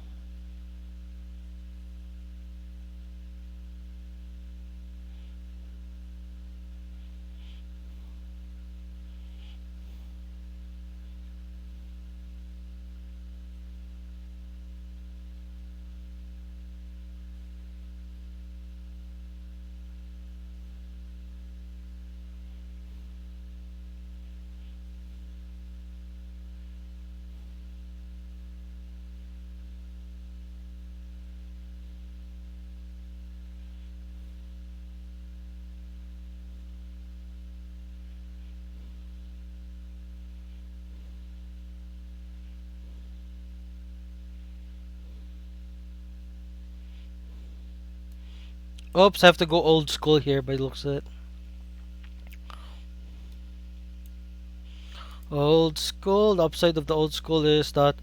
Oops, I have to go old school here by the looks of it. Old school. The upside of the old school is that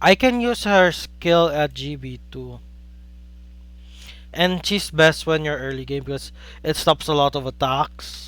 I can use her skill at GB2. And she's best when you're early game because it stops a lot of attacks.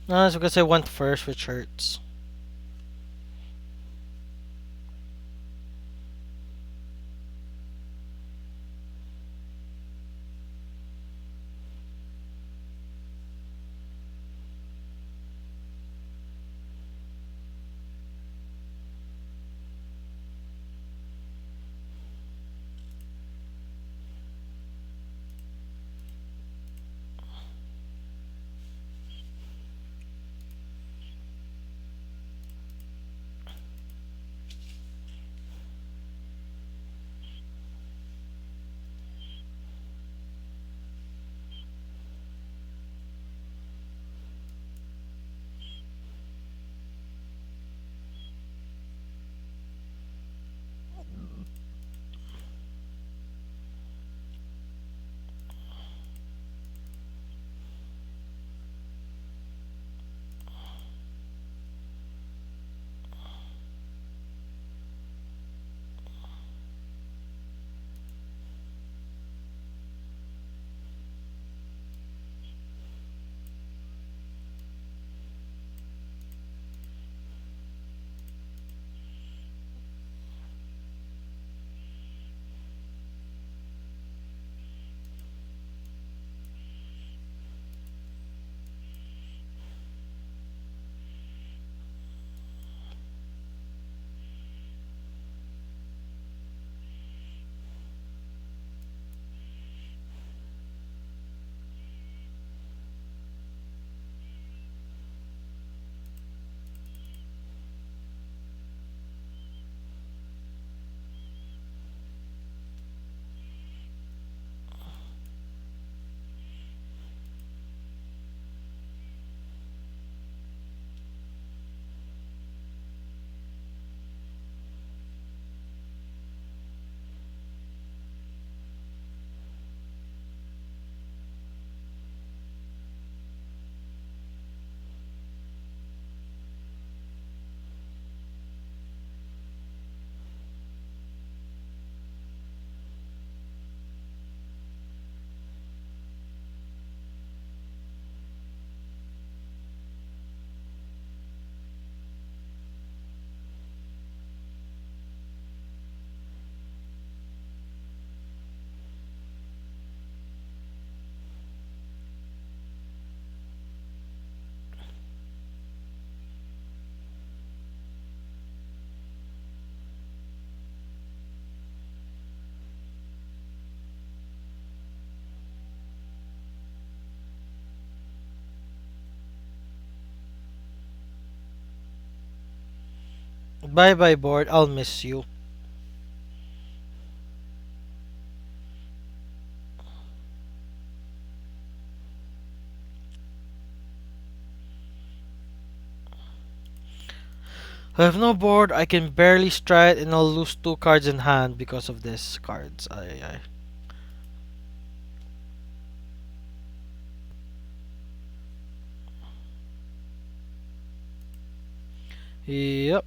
No, it's because I went first, which hurts. Bye bye board. I'll miss you. I have no board. I can barely stride, and I'll lose two cards in hand because of these cards. Ay. Yep.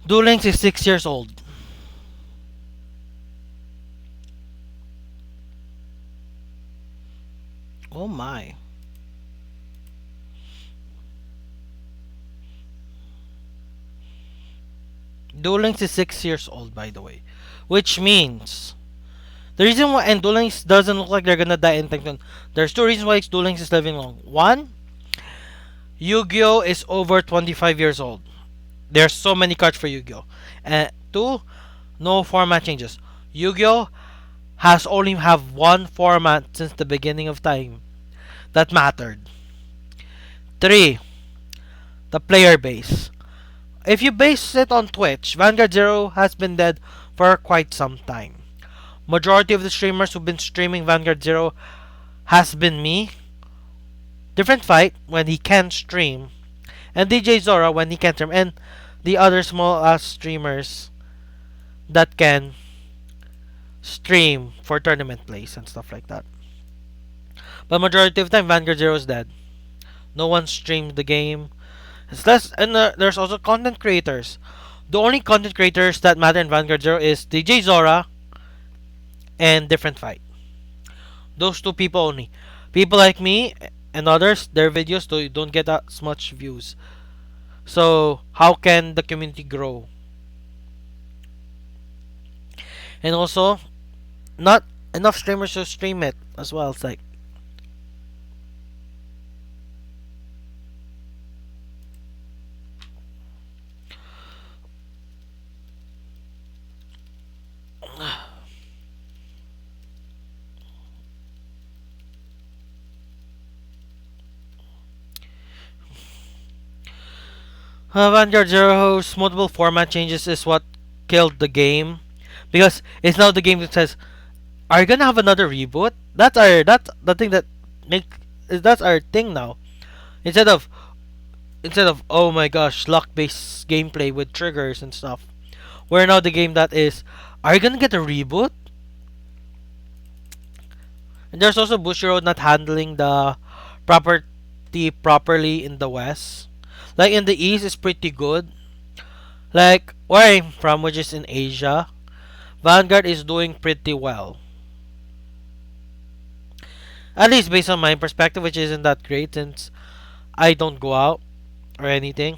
Duel Links is 6 years old. Oh my. Duel Links is 6 years old, by the way. Which means the reason why and Duel Links doesn't look like they're gonna die anytime soon. There's two reasons why Duel Links is living long. One, Yu-Gi-Oh is over 25 years old. There's so many cards for Yu-Gi-Oh. And two, no format changes. Yu-Gi-Oh has only have one format since the beginning of time that mattered. Three, the player base. If you base it on Twitch, Vanguard Zero has been dead for quite some time. Majority of the streamers who've been streaming Vanguard Zero has been me, Different Fight when he can stream, and DJ Zora when he can stream, and the other small streamers that can stream for tournament plays and stuff like that. But majority of the time, Vanguard Zero is dead. No one streams the game. It's less, and there's also content creators. The only content creators that matter in Vanguard Zero is DJ Zora and Different Fight. Those two people only. People like me and others, their videos don't get as much views. So how can the community grow? And also, not enough streamers to stream it as well. It's like, Vanguard Zero's multiple format changes is what killed the game, because it's now the game that says, "Are you gonna have another reboot?" That's the thing that make that's our thing now. Instead of oh my gosh, luck based gameplay with triggers and stuff, we're now the game that is, "Are you gonna get a reboot?" And there's also Bushiroad not handling the property properly in the West. Like in the East, is pretty good. Like where I'm from, which is in Asia, Vanguard is doing pretty well. At least based on my perspective, which isn't that great since I don't go out or anything.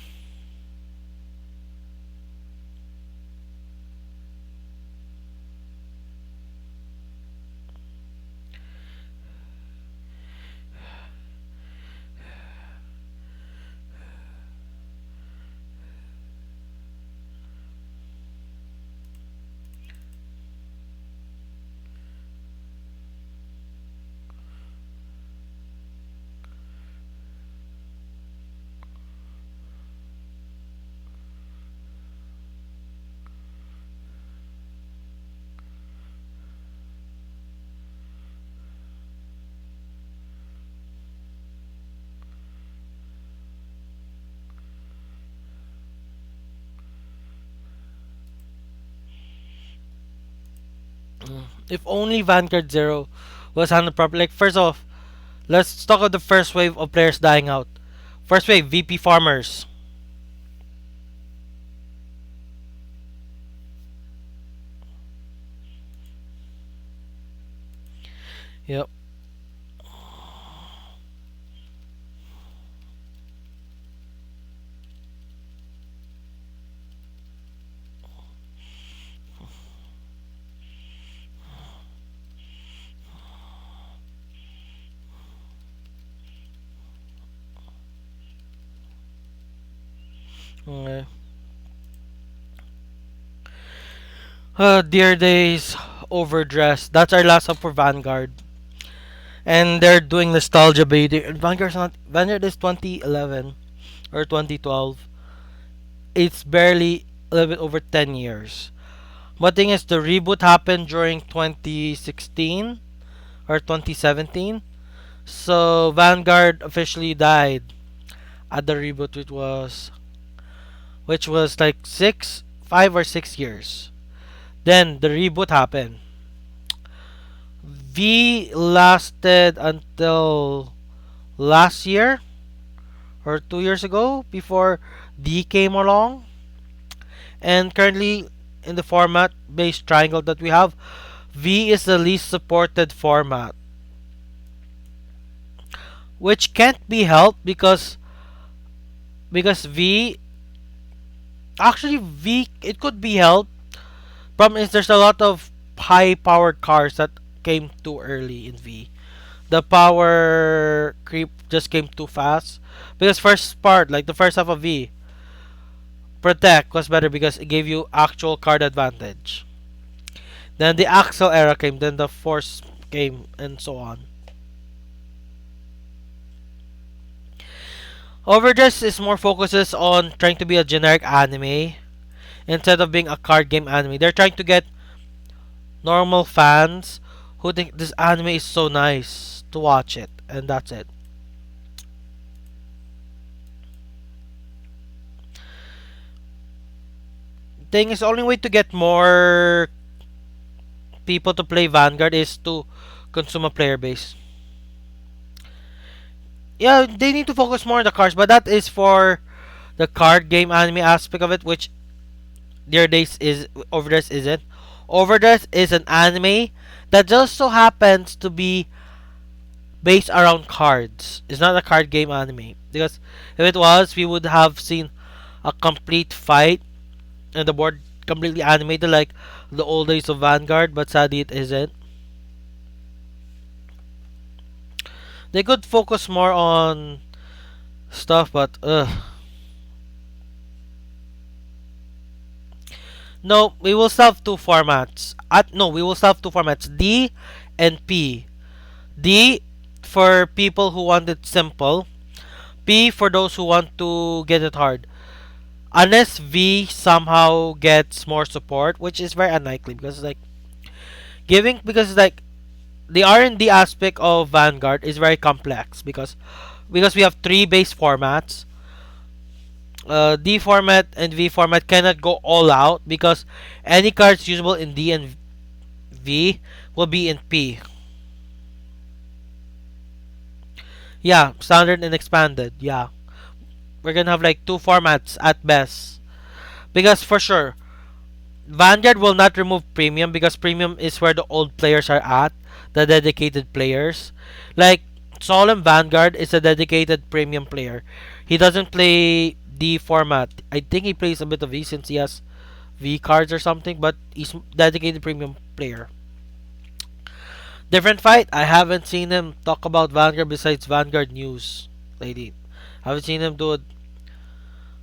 If only Vanguard Zero was handled properly. Like first off, let's talk of the first wave of players dying out. First wave, VP farmers. Yep. Okay. Dear Days, Overdressed. That's our last up for Vanguard. And they're doing nostalgia baiting. Vanguard's not. Vanguard is 2011 or 2012. It's barely a little bit over 10 years. But thing is, the reboot happened during 2016 or 2017. So Vanguard officially died at the reboot, which was like 5 or 6 years. Then the reboot happened. V lasted until last year or 2 years ago before D came along. And currently, in the format based triangle that we have, V is the least supported format, which can't be helped because V it could be helped. Problem is there's a lot of high powered cars that came too early in V. The power creep just came too fast. Because first part, like the first half of V, Protect was better because it gave you actual card advantage. Then the Axle era came, then the Force came, and so on. Overdress is more focuses on trying to be a generic anime instead of being a card game anime. They're trying to get normal fans who think this anime is so nice to watch it, and that's it. Thing is, the only way to get more people to play Vanguard is to consume a player base. Yeah, they need to focus more on the cards, but that is for the card game anime aspect of it, which their days is Overdress isn't. Overdress is an anime that just so happens to be based around cards. It's not a card game anime. Because if it was, we would have seen a complete fight in the board completely animated like the old days of Vanguard, but sadly it isn't. They could focus more on stuff, but no, we will still have two formats. No, we will still have two formats: D and P. D for people who want it simple. P for those who want to get it hard. Unless V somehow gets more support, which is very unlikely because like the R&D aspect of Vanguard is very complex because we have three base formats. D format and V format cannot go all out because any cards usable in D and V will be in P. Yeah, standard and expanded. Yeah, we're gonna have like two formats at best because for sure Vanguard will not remove premium because premium is where the old players are at, the dedicated players. Like Solemn Vanguard is a dedicated premium player. He doesn't play D format. I think he plays a bit of V since he has V cards or something, but he's dedicated premium player. Different fight. I haven't seen him talk about Vanguard besides Vanguard news lately. I haven't seen him do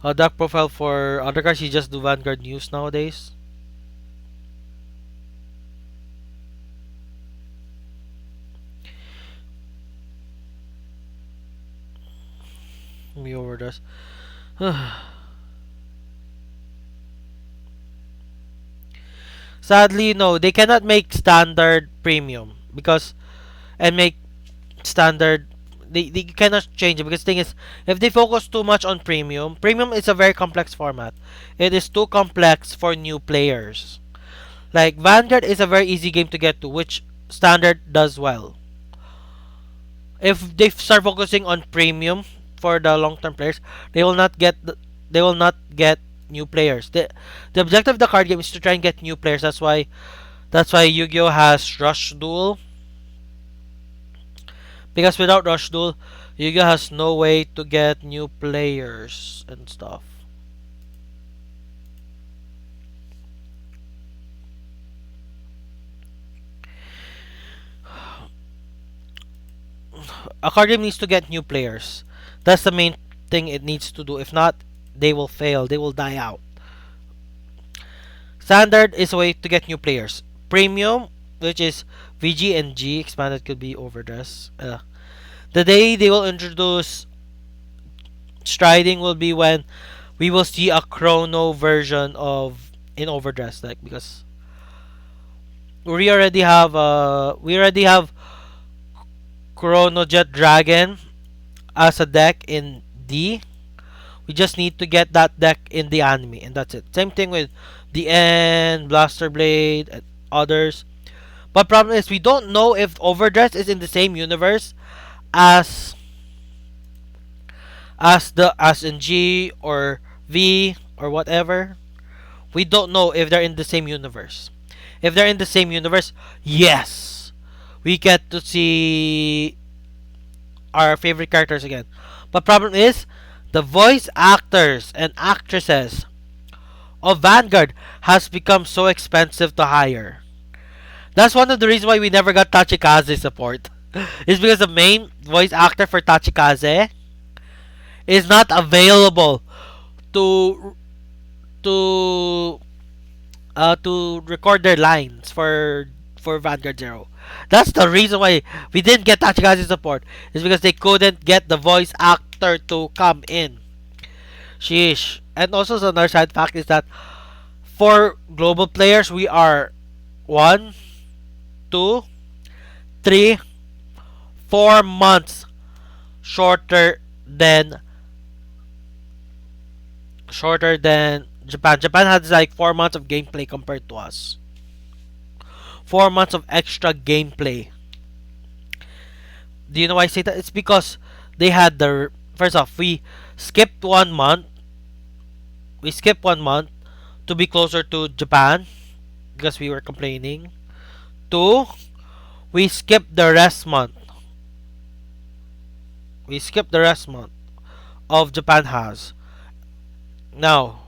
a dark profile for other cards. He just do Vanguard news nowadays. Me overdose. Sadly, no, they cannot make standard premium because and make standard. They cannot change it because thing is, if they focus too much on premium is a very complex format. It is too complex for new players. Like Vanguard is a very easy game to get to, which standard does well. If they start focusing on premium for the long term players, they will not get new players. The objective of the card game is to try and get new players. That's why Yu-Gi-Oh has Rush Duel because without Rush Duel, Yu-Gi-Oh has no way to get new players and stuff. A card game needs to get new players. That's the main thing it needs to do. If not, they will fail. They will die out. Standard is a way to get new players. Premium, which is VG and G, expanded could be overdress. The day they will introduce striding will be when we will see a chrono version of in overdress, like because we already have Chrono Jet Dragon as a deck in D. We just need to get that deck in the anime, and that's it. Same thing with the End, Blaster Blade, and others. But problem is we don't know if Overdress is in the same universe as as in G or V or whatever. We don't know if they're in the same universe. If they're in the same universe, yes, we get to see our favorite characters again. But problem is the voice actors and actresses of Vanguard has become so expensive to hire. That's one of the reasons why we never got Tachikaze support. Is because the main voice actor for Tachikaze is not available to to to record their lines for Vanguard Zero. That's the reason why we didn't get Tachikaze support. Is because they couldn't get the voice actor to come in. Sheesh. And also another side fact is that for global players we are 1, 2, 3, 4 months shorter than Japan. Japan has like 4 months of gameplay compared to us. 4 months of extra gameplay. Do you know why I say that? It's because they had the first off skipped 1 month. We skipped 1 month to be closer to Japan because we were complaining. Two, we skipped the rest month. We skipped the rest month of Japan has. Now,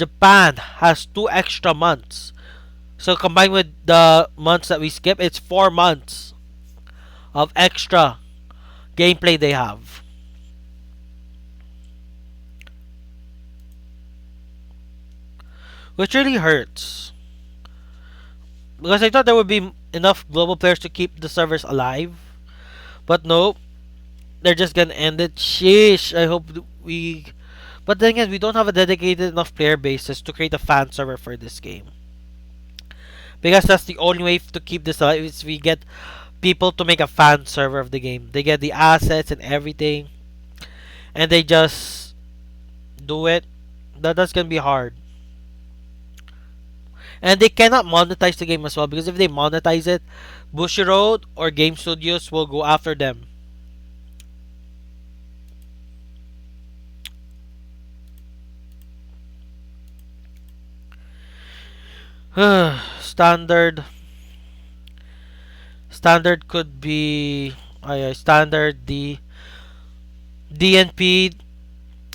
Japan has 2 extra months. So combined with the months that we skip, it's 4 months of extra gameplay they have. Which really hurts. Because I thought there would be enough global players to keep the servers alive. But no, they're just gonna end it. Sheesh. I hope we. But then again, we don't have a dedicated enough player basis to create a fan server for this game. Because that's the only way to keep this alive is we get people to make a fan server of the game. They get the assets and everything, and they just do it. That's gonna be hard. And they cannot monetize the game as well because if they monetize it, Bushiroad or Game Studios will go after them. standard standard could be standard DNP.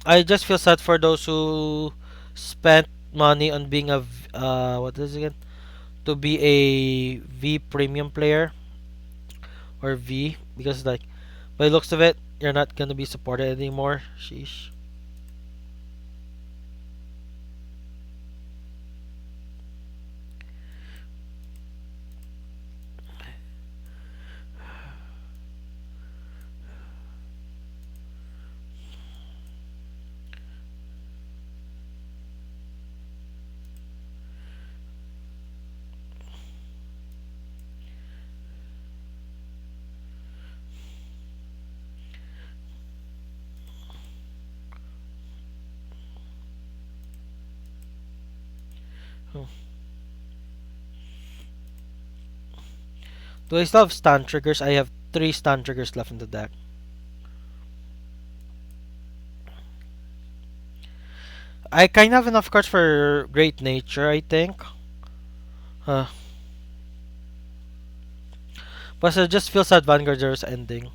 I just feel sad for those who spent money on being what is it again? To be a V premium player or V because like by the looks of it, you're not gonna be supported anymore. Sheesh. Oh. Do I still have stun triggers? I have 3 stun triggers left in the deck. I kind of have enough cards for Great Nature, I think. Uh, but I just feel sad Vanguard Zero's ending.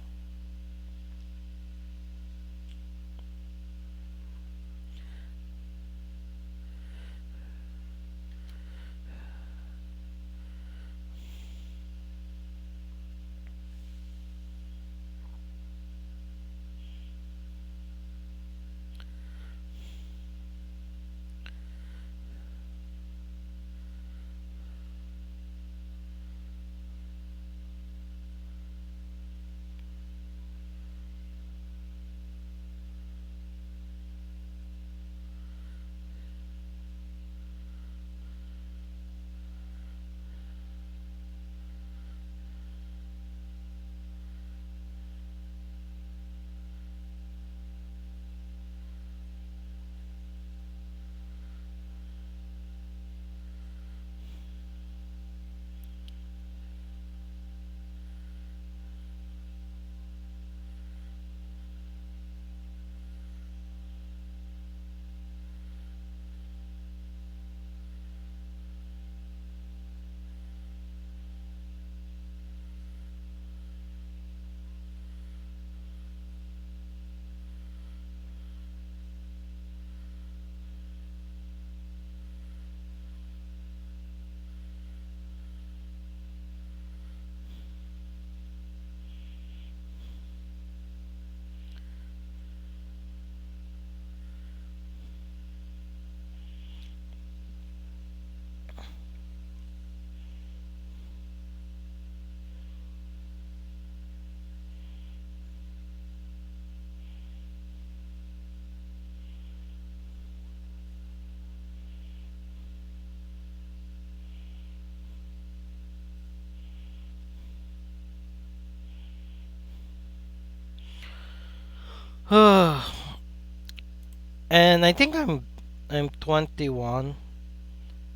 And I think I'm 21.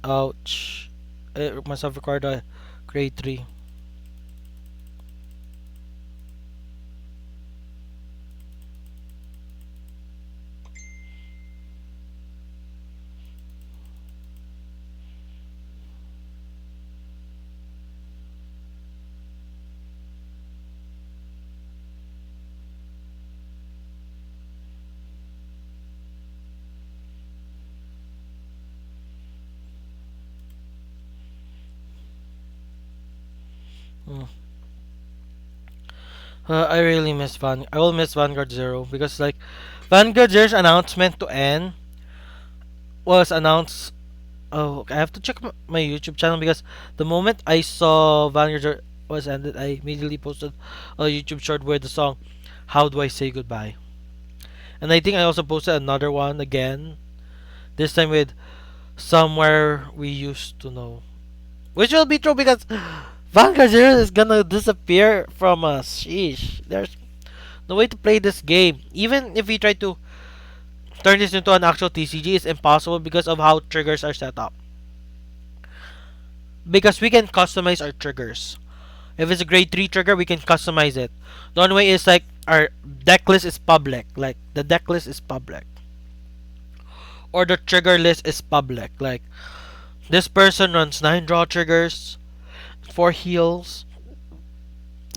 Ouch. I must have required a grade 3. Mm. I really miss Van. I will miss Vanguard Zero because like Vanguard Zero's announcement to end was announced. Oh, I have to check my YouTube channel because the moment I saw Vanguard Zero was ended, I immediately posted a YouTube short with the song "How Do I Say Goodbye," and I think I also posted another one again. This time with "Somewhere We Used to Know," which will be true because Vanguard Zero is gonna disappear from us. Sheesh, there's no way to play this game. Even if we try to turn this into an actual TCG, it's impossible because of how triggers are set up. Because we can customize our triggers. If it's a grade 3 trigger, we can customize it. The only way is like our deck list is public. Like the deck list is public. Or the trigger list is public. Like this person runs 9 draw triggers, 4 heals,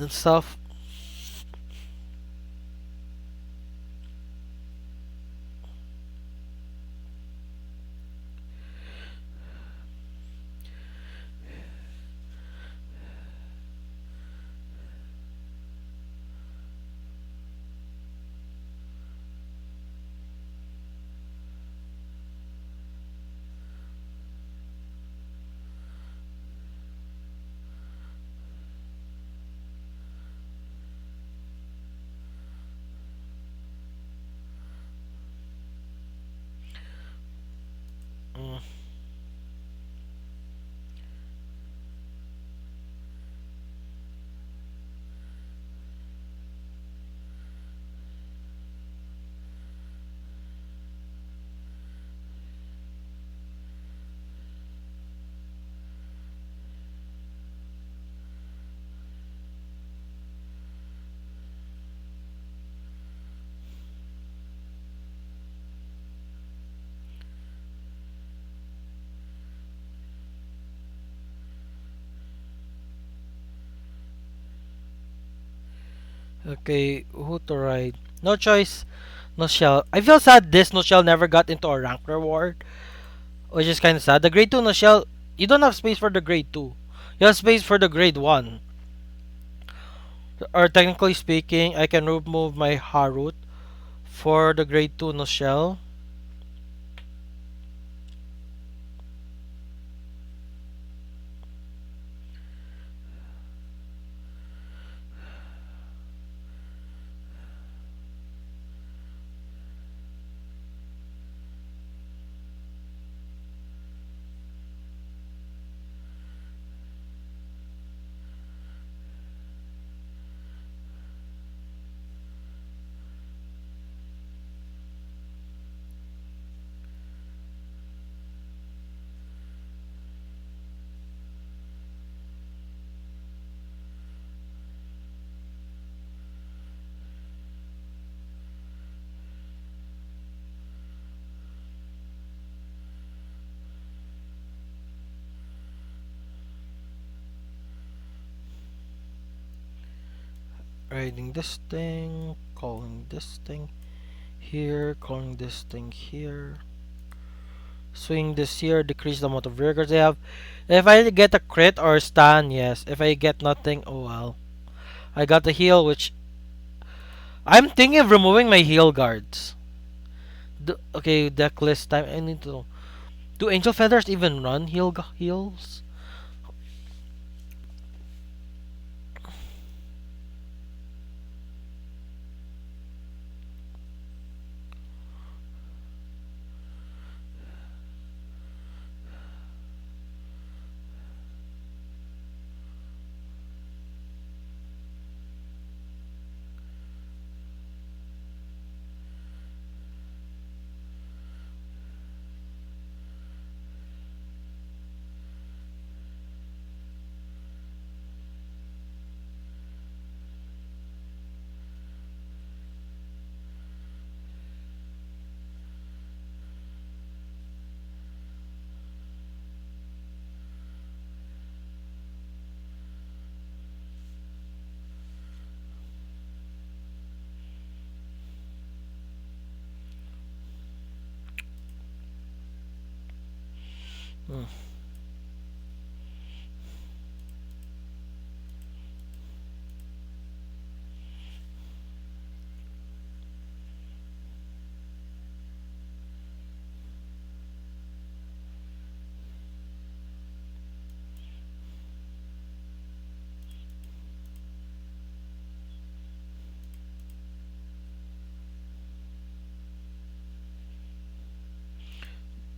and stuff. Mm. Okay, who to ride? No choice. No shell. I feel sad this no shell never got into a rank reward, which is kind of sad. The grade 2 no shell, you don't have space for the grade 2. You have space for the grade 1. Or technically speaking, I can remove my Harut for the grade 2 no shell. Riding this thing, calling this thing here, calling this thing here. Swing this here, decrease the amount of records I have. If I get a crit or stun, yes. If I get nothing, oh well. I got the heal, which I'm thinking of removing my heal guards. Okay, deck list time. I need to know. Do angel feathers even run heals? Hmm.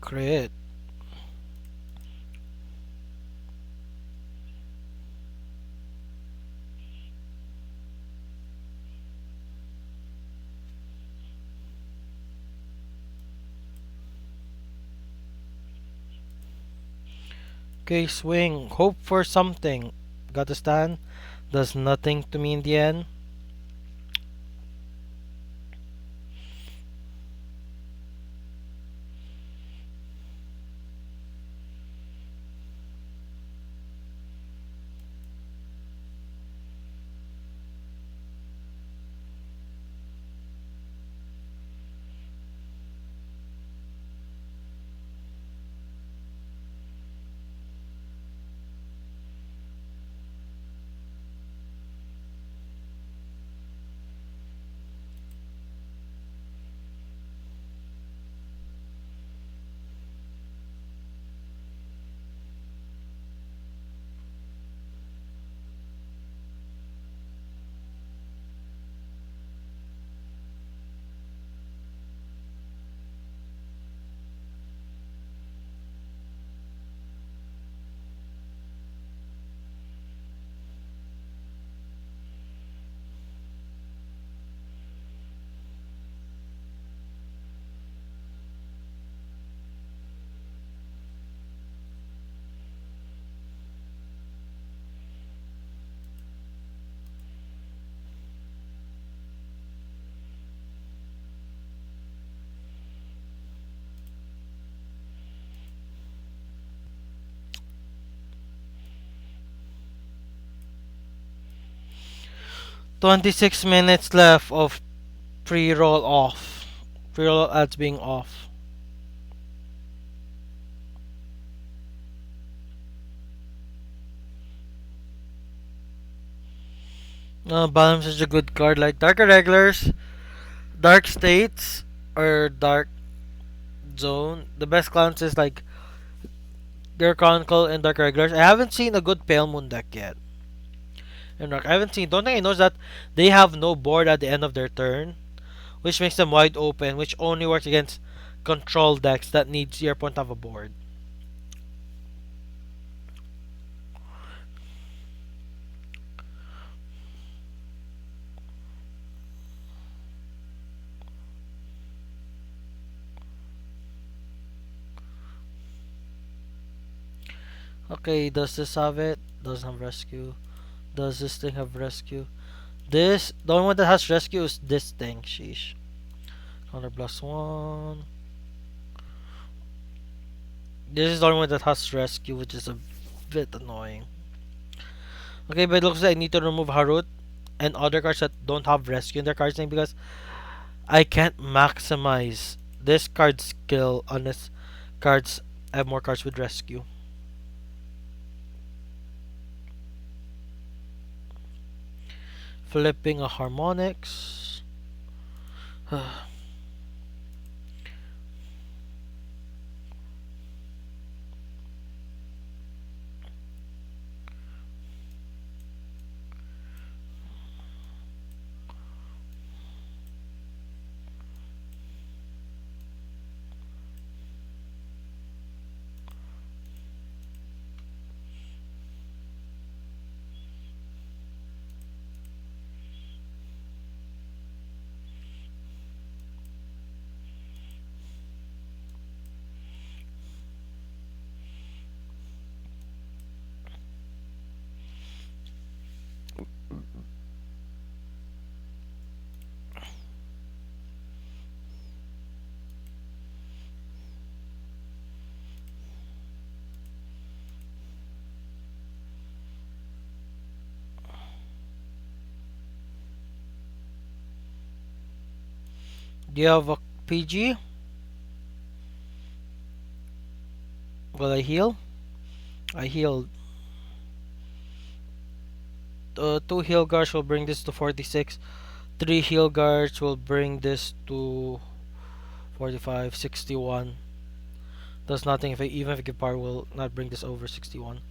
Crit. Okay, swing. Hope for something. Got to stand. Does nothing to me in the end. 26 minutes left of pre-roll off. Pre-roll ads being off. Bottom is a good card like Dark Irregulars, Dark States, or Dark Zone. The best clowns is like their Chronicle and Dark Regulars. I haven't seen a good Pale Moon deck yet. And I haven't seen. Don't think I know that they have no board at the end of their turn, which makes them wide open, which only works against control decks that need 0 point of a board. Okay, does this have it? Doesn't have rescue. Does this thing have rescue? This, the only one that has rescue is this thing. Sheesh. Counter +1. This is the only one that has rescue, which is a bit annoying. Okay, but it looks like I need to remove Harut and other cards that don't have rescue in their card's name because I can't maximize this card's skill unless cards have more cards with rescue. Flipping a harmonics. Do you have a PG? Will I heal? I healed. Two heal guards will bring this to 46. Three heal guards will bring this to 45, 61. Does nothing if I, even if I give power will not bring this over 61.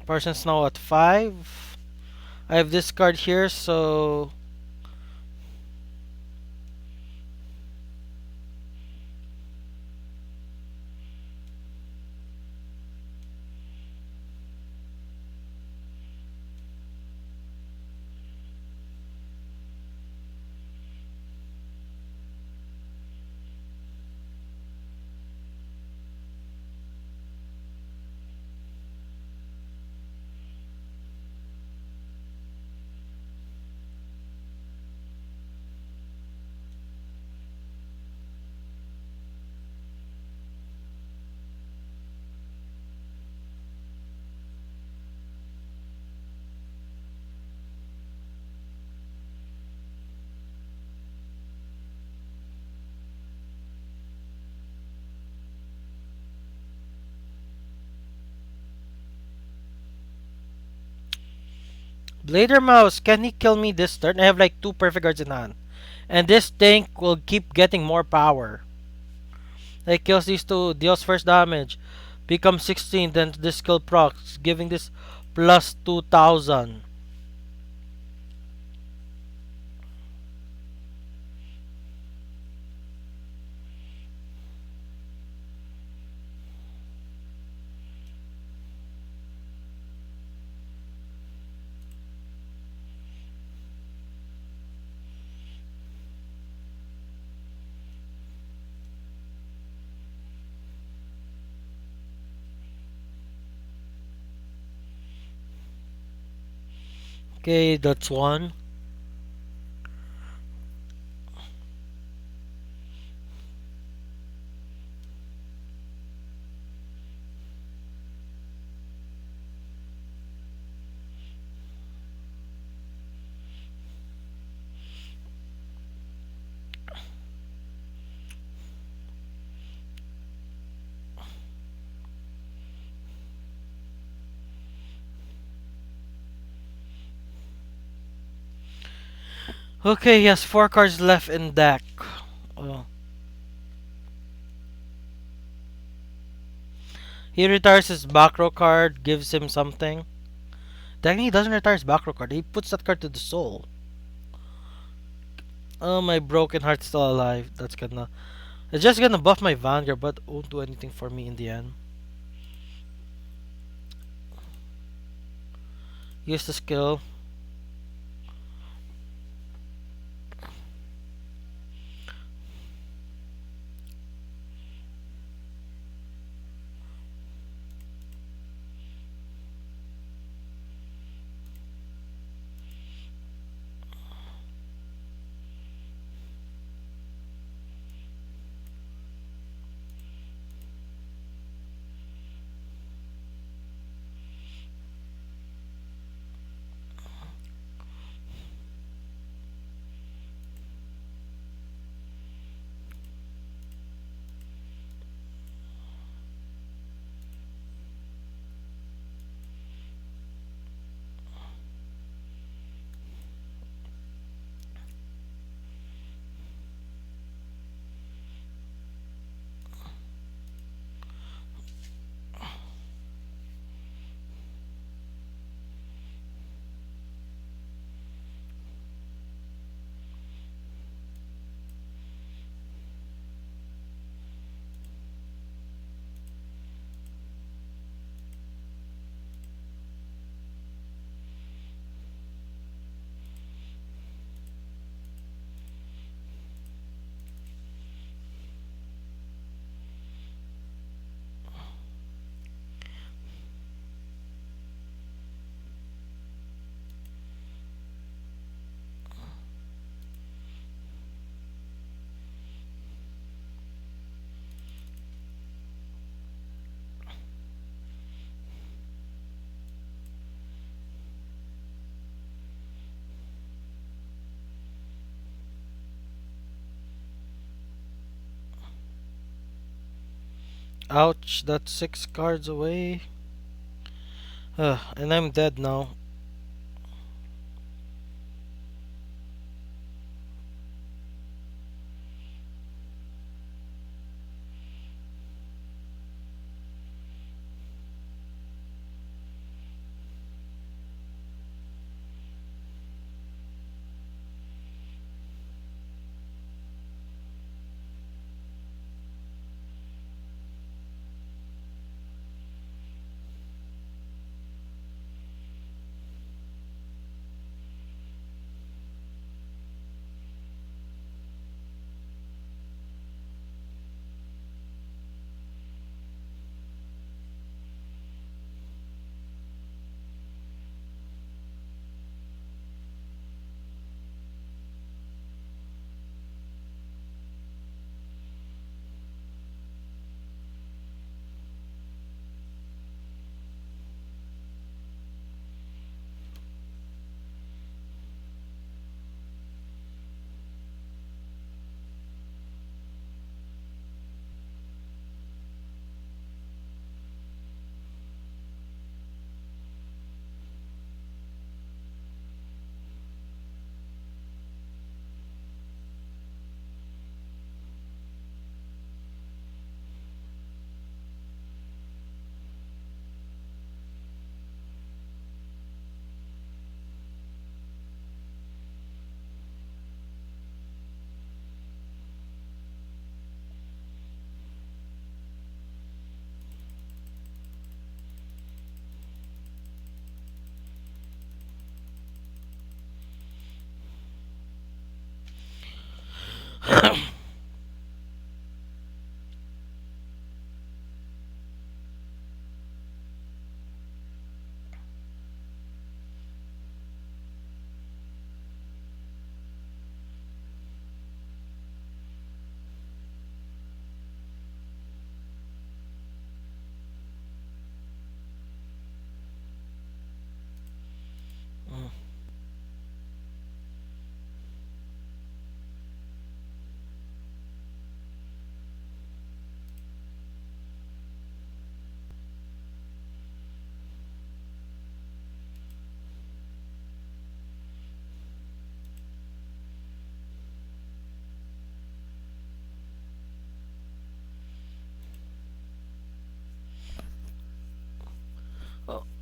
Person's now at 5. I have this card here, so Blader Mouse, can he kill me this turn? I have like 2 perfect cards in hand. And this tank will keep getting more power. Like kills these two, deals first damage. Becomes 16, then this skill procs, giving this plus 2000. Okay, that's one. Okay, he has 4 cards left in deck. Oh. He retires his back row card, gives him something. Technically, he doesn't retire his back row card. He puts that card to the soul. Oh, my broken heart's still alive. That's gonna. It's just gonna buff my Vanguard, but won't do anything for me in the end. Use the skill. Ouch, that's 6 cards away. And I'm dead now.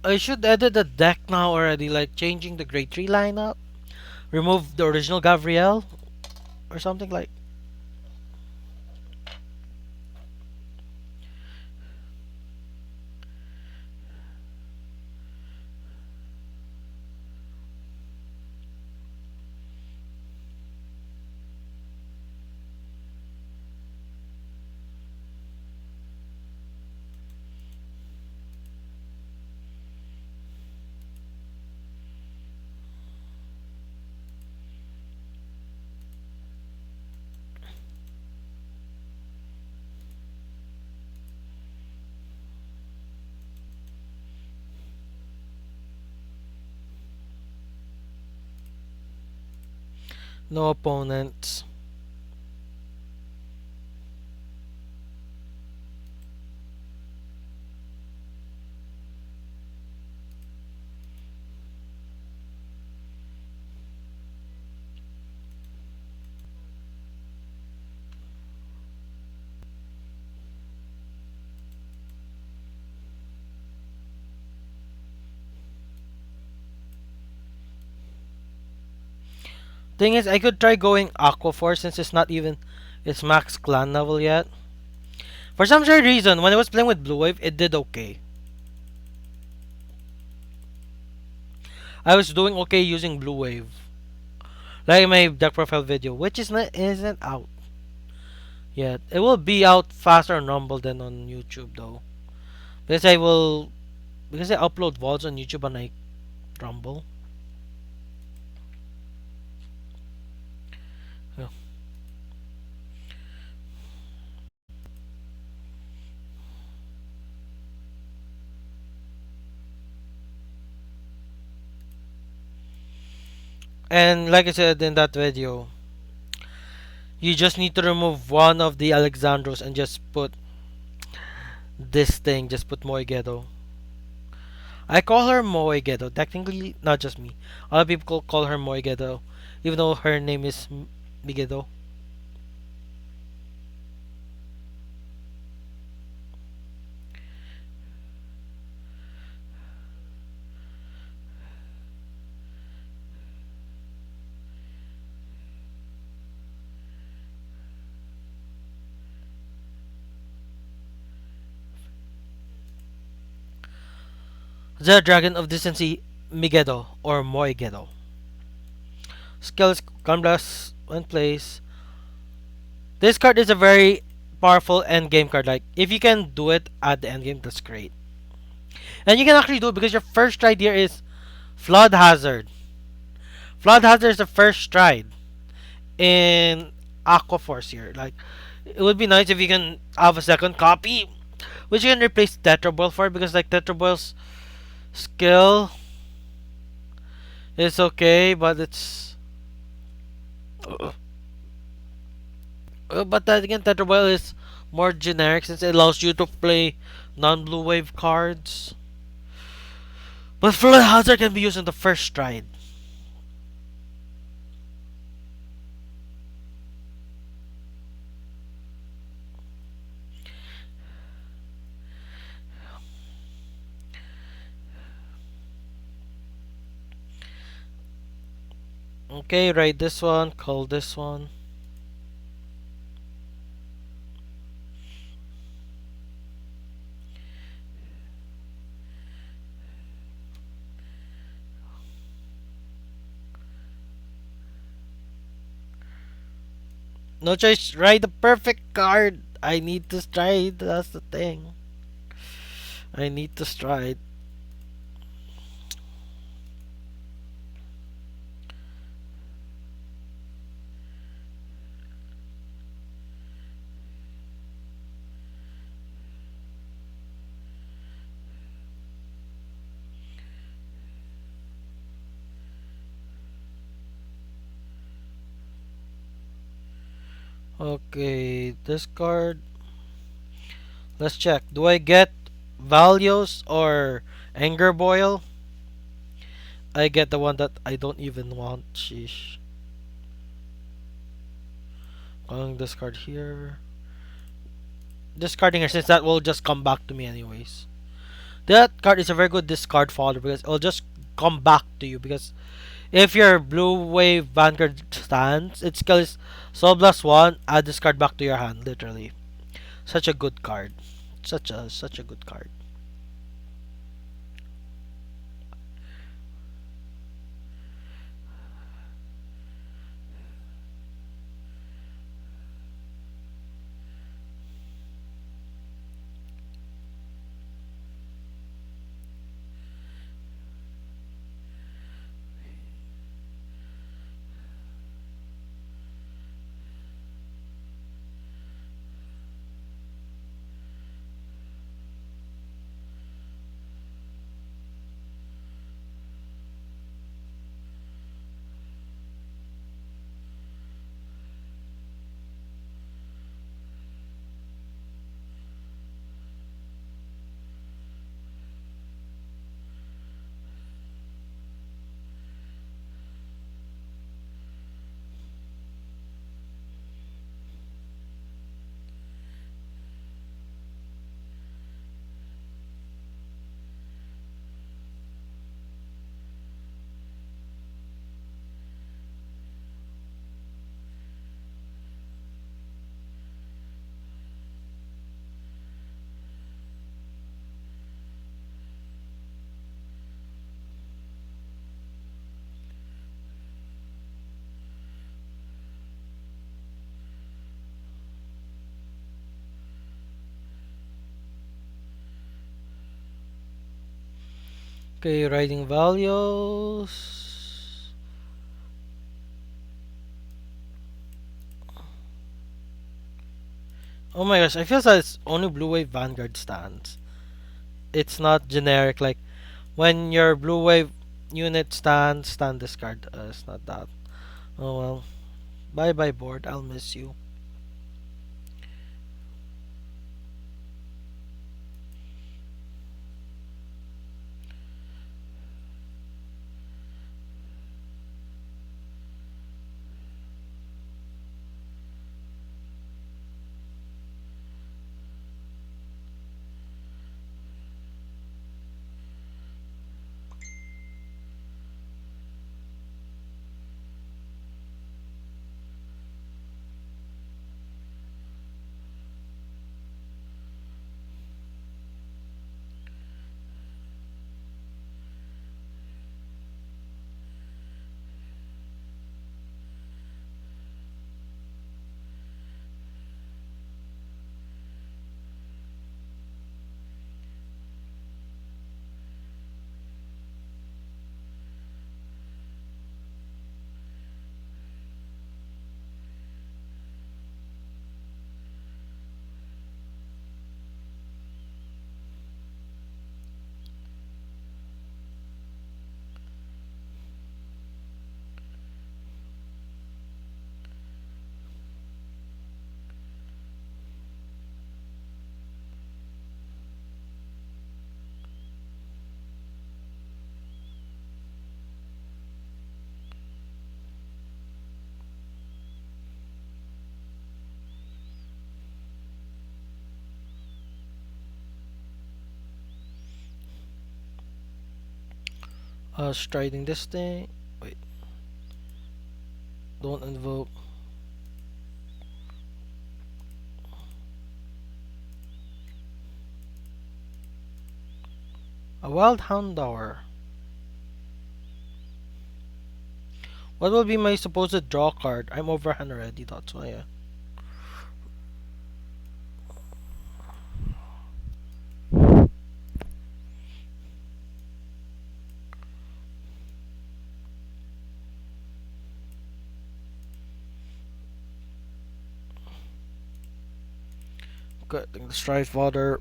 I should edit the deck now already, like changing the grade 3 lineup. Remove the original Gabrielle or something like. No opponents. Thing is, I could try going Aqua Force since it's not even its max clan level yet. For some strange reason, when I was playing with Blue Wave, it did okay. I was doing okay using Blue Wave, like my deck profile video, which isn't out yet. It will be out faster on Rumble than on YouTube though, because I upload VODs on YouTube and I Rumble. Yeah. And like I said in that video, you just need to remove one of the Alexandros and just put this thing. Just put Moigedo. I call her Moigedo. Technically, not just me. Other people call her Moigedo, even though her name is Migedo. The Dragon of Decency, Migedo or Moigedo. Skills Gun Blast when placed. This card is a very powerful end game card. Like if you can do it at the end game, that's great. And you can actually do it because your first stride here is Flood Hazard. Flood Hazard is the first stride in Aqua Force here. Like it would be nice if you can have a second copy, which you can replace Tetra Boil for because like Tetra Boil's skill is okay, but it's but then again Tetra Boil is more generic since it allows you to play non-blue wave cards. But Flood Hazard can be used in the first stride. Okay, write this one, call this one. No choice. Write the perfect card. I need to stride. That's the thing. I need to stride. Okay, this card. Let's check. Do I get values or anger boil? I get the one that I don't even want. Sheesh. Calling this card here. Discarding her since that will just come back to me anyways. That card is a very good discard fodder because it'll just come back to you because if your blue wave vanguard stands, its skill is Soul Blast 1, add this card back to your hand, literally. Such a good card. Such a good card. Okay, writing values. Oh my gosh, I feel that it's only blue wave vanguard stands. It's not generic like when your blue wave unit stands, stand discard. It's not that. Oh well. Bye bye board. I'll miss you. Striding this thing. Wait, don't invoke. A wild houndour. What will be my supposed draw card? I'm overhand already, that's why. Cutting the strife fodder.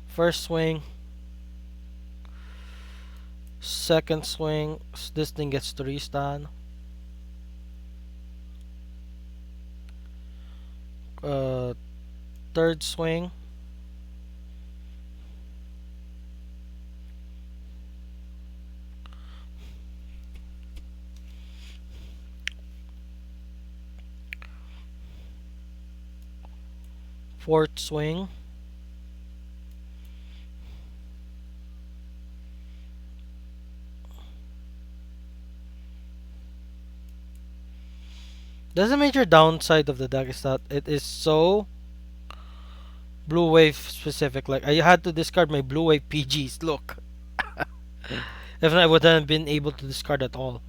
First swing, second swing. This thing gets 3 stun. Uh, third swing. Fourth swing. That's a major downside of the deck is that it is so blue wave specific. Like I had to discard my blue wave PGs. Look, if not, I wouldn't have been able to discard at all.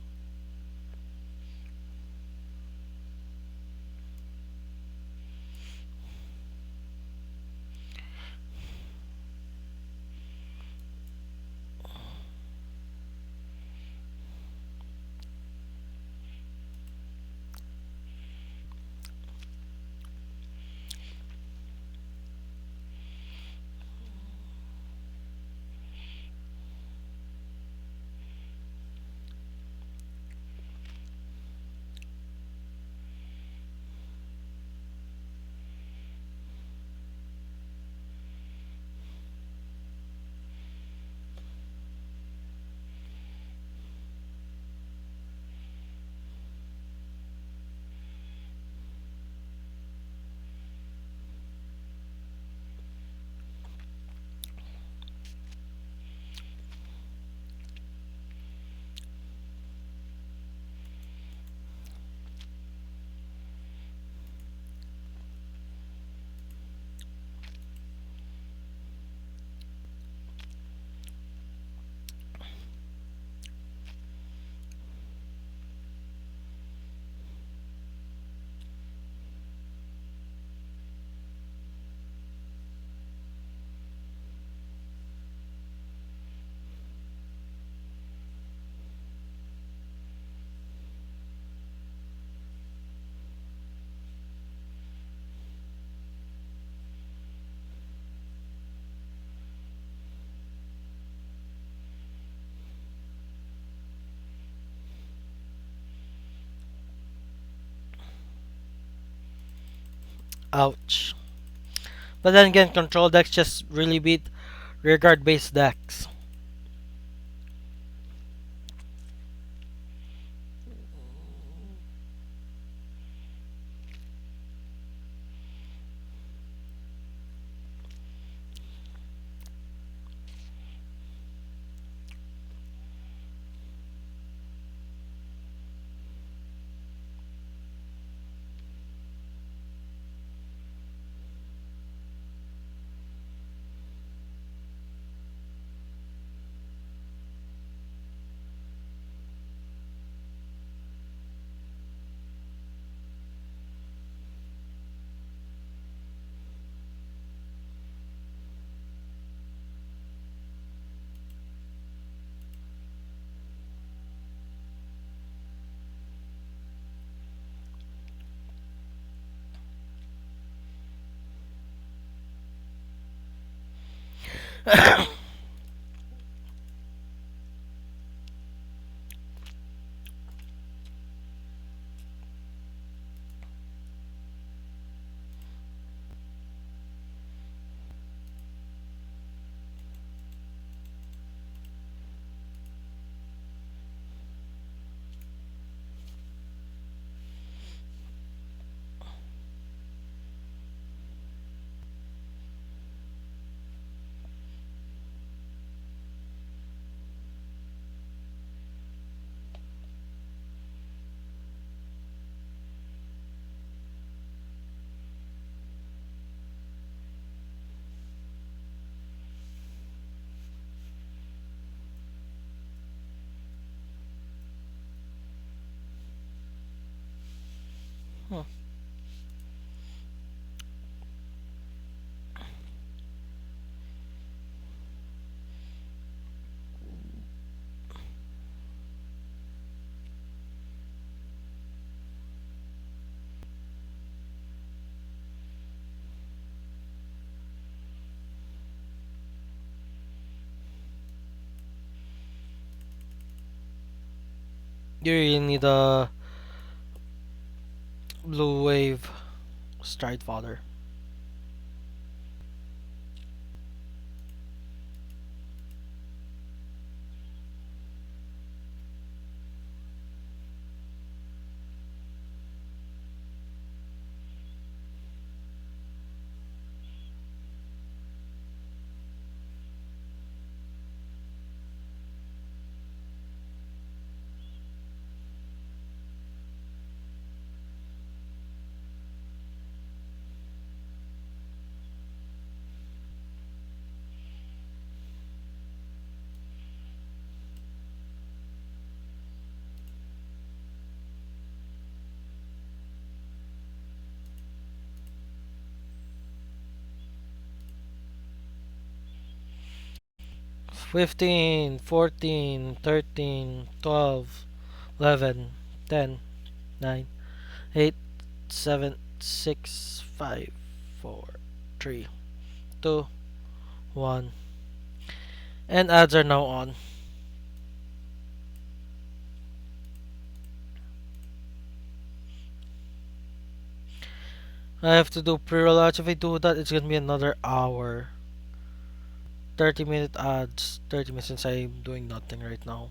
Ouch. But then again, control decks just really beat rearguard based decks. Hmm. You really need a blue wave stride fodder. 15, 14, 13, 12, 11, 10, 9, 8, 7, 6, 5, 4, 3, 2, 1. And ads are now on. I have to do pre-roll ads. If I do that, it's gonna be another hour. 30-minute ads. 30 minutes since I'm doing nothing right now.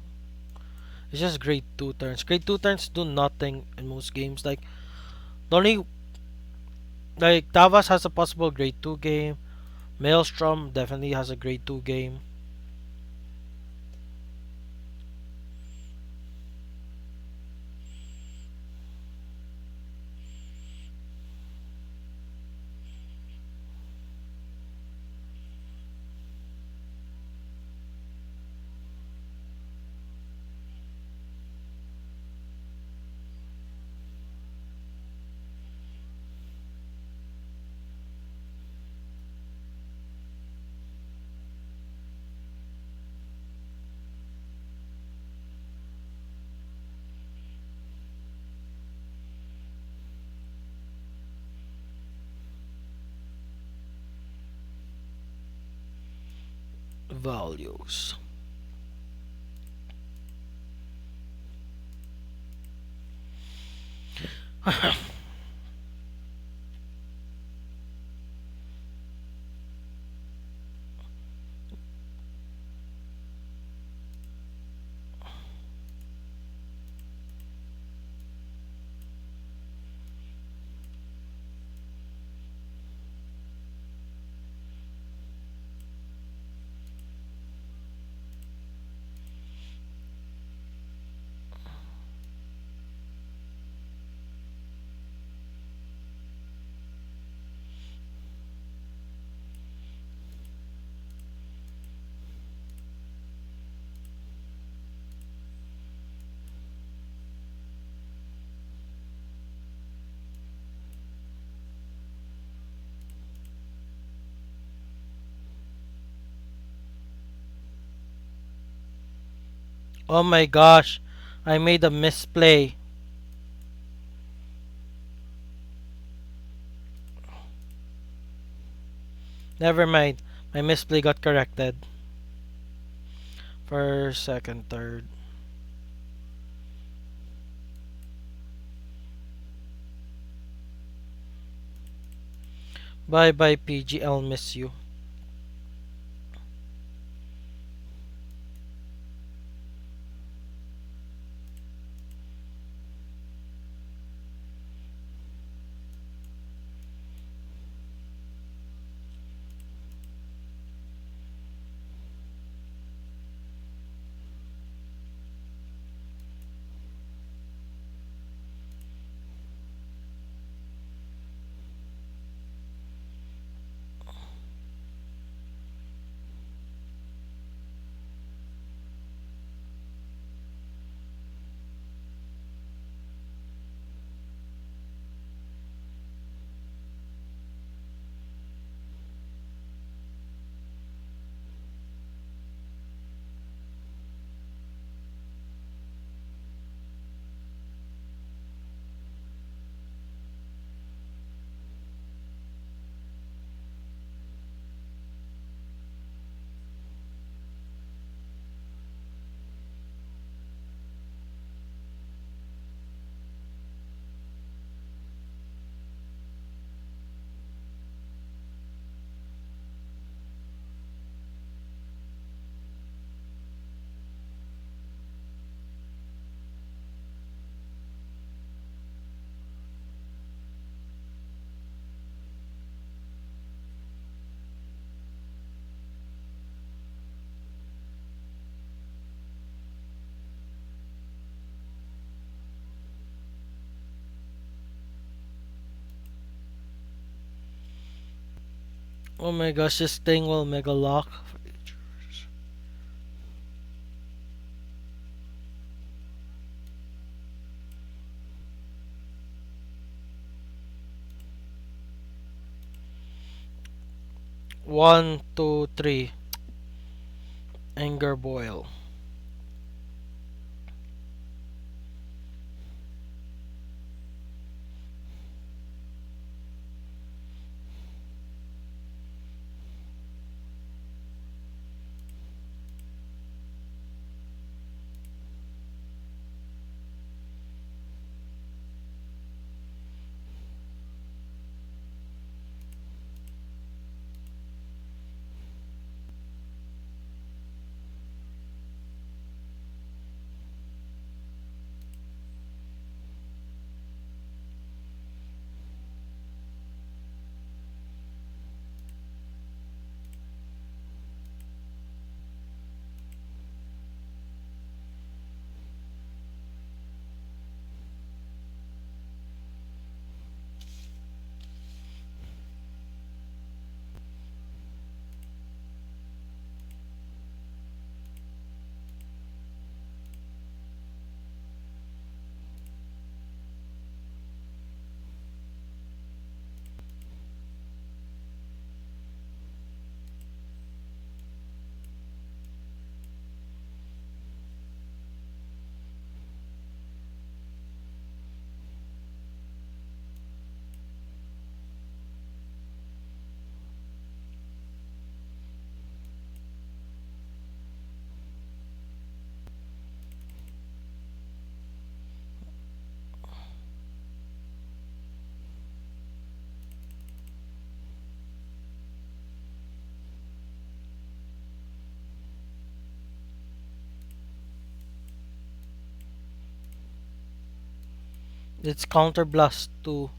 It's just grade 2 turns. Grade 2 turns do nothing in most games. Like, the only. Like, Tavas has a possible grade 2 game. Maelstrom definitely has a grade 2 game. Values. Oh my gosh. I made a misplay. Never mind. My misplay got corrected. First, second, third. Bye bye, PG. I'll miss you. Oh my gosh, this thing will mega lock. 1, 2, 3. Anger boil. It's counter blast too.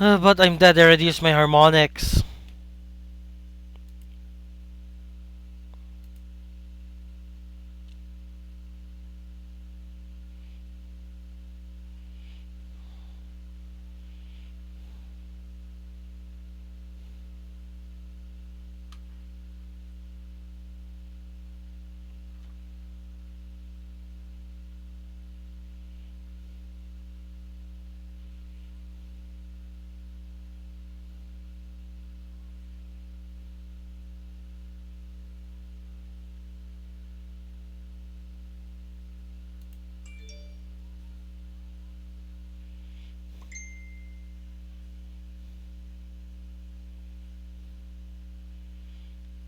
But I'm dead. I already used my harmonics.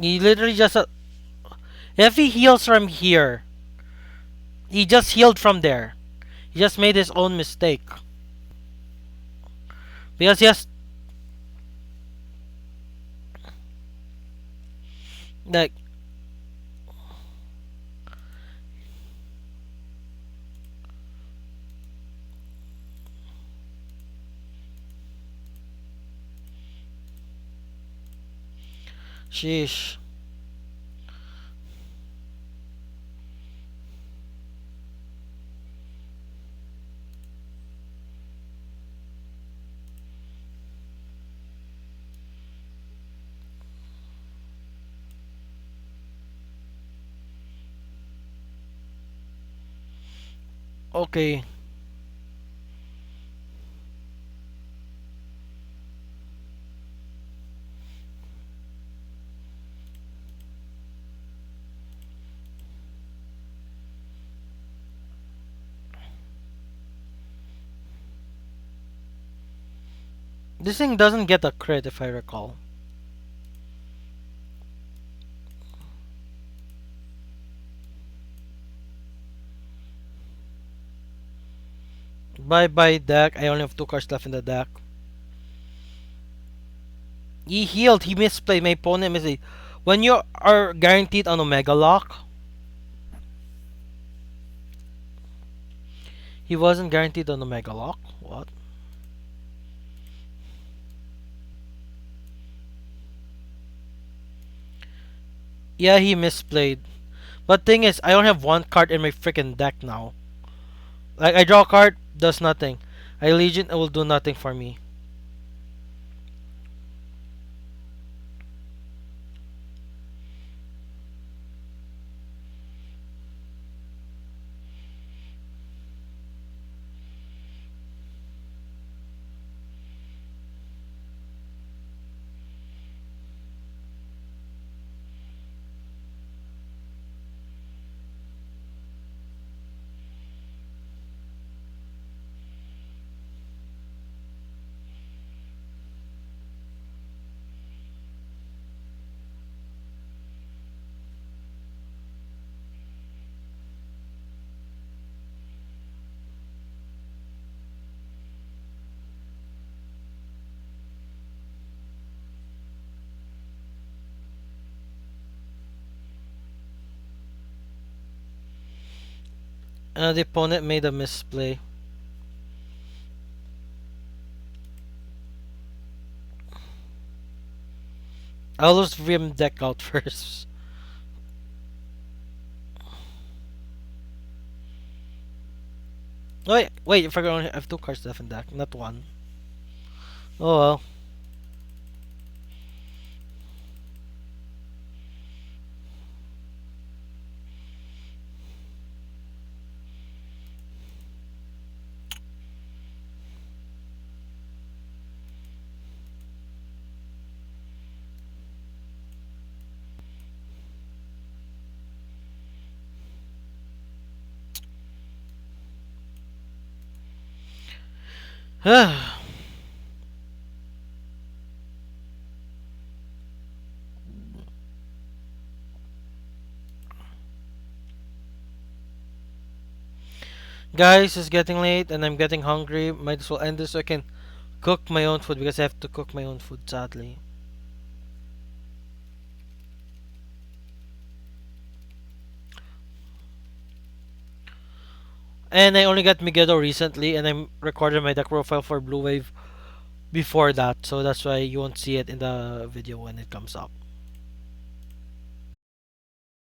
He literally just if he heals from here, he just healed from there. He just made his own mistake because he has like sheesh. Okay. This thing doesn't get a crit if I recall. Bye bye deck. I only have 2 cards left in the deck. He healed. He misplayed. My opponent misplayed. When you are guaranteed on Omega Lock, he wasn't guaranteed on Omega Lock. What? Yeah, he misplayed. But thing is, I only have 1 card in my freaking deck now. Like I draw a card, does nothing. I Legion, it will do nothing for me. The opponent made a misplay. I'll lose Vim deck out first. Wait, wait, I forgot I only have two cards left in deck, not one. Oh well. Guys, it's getting late and I'm getting hungry. Might as well end this so I can cook my own food because I have to cook my own food sadly. And I only got Megiddo recently and I'm recording my deck profile for Blue Wave before that, so that's why you won't see it in the video when it comes up.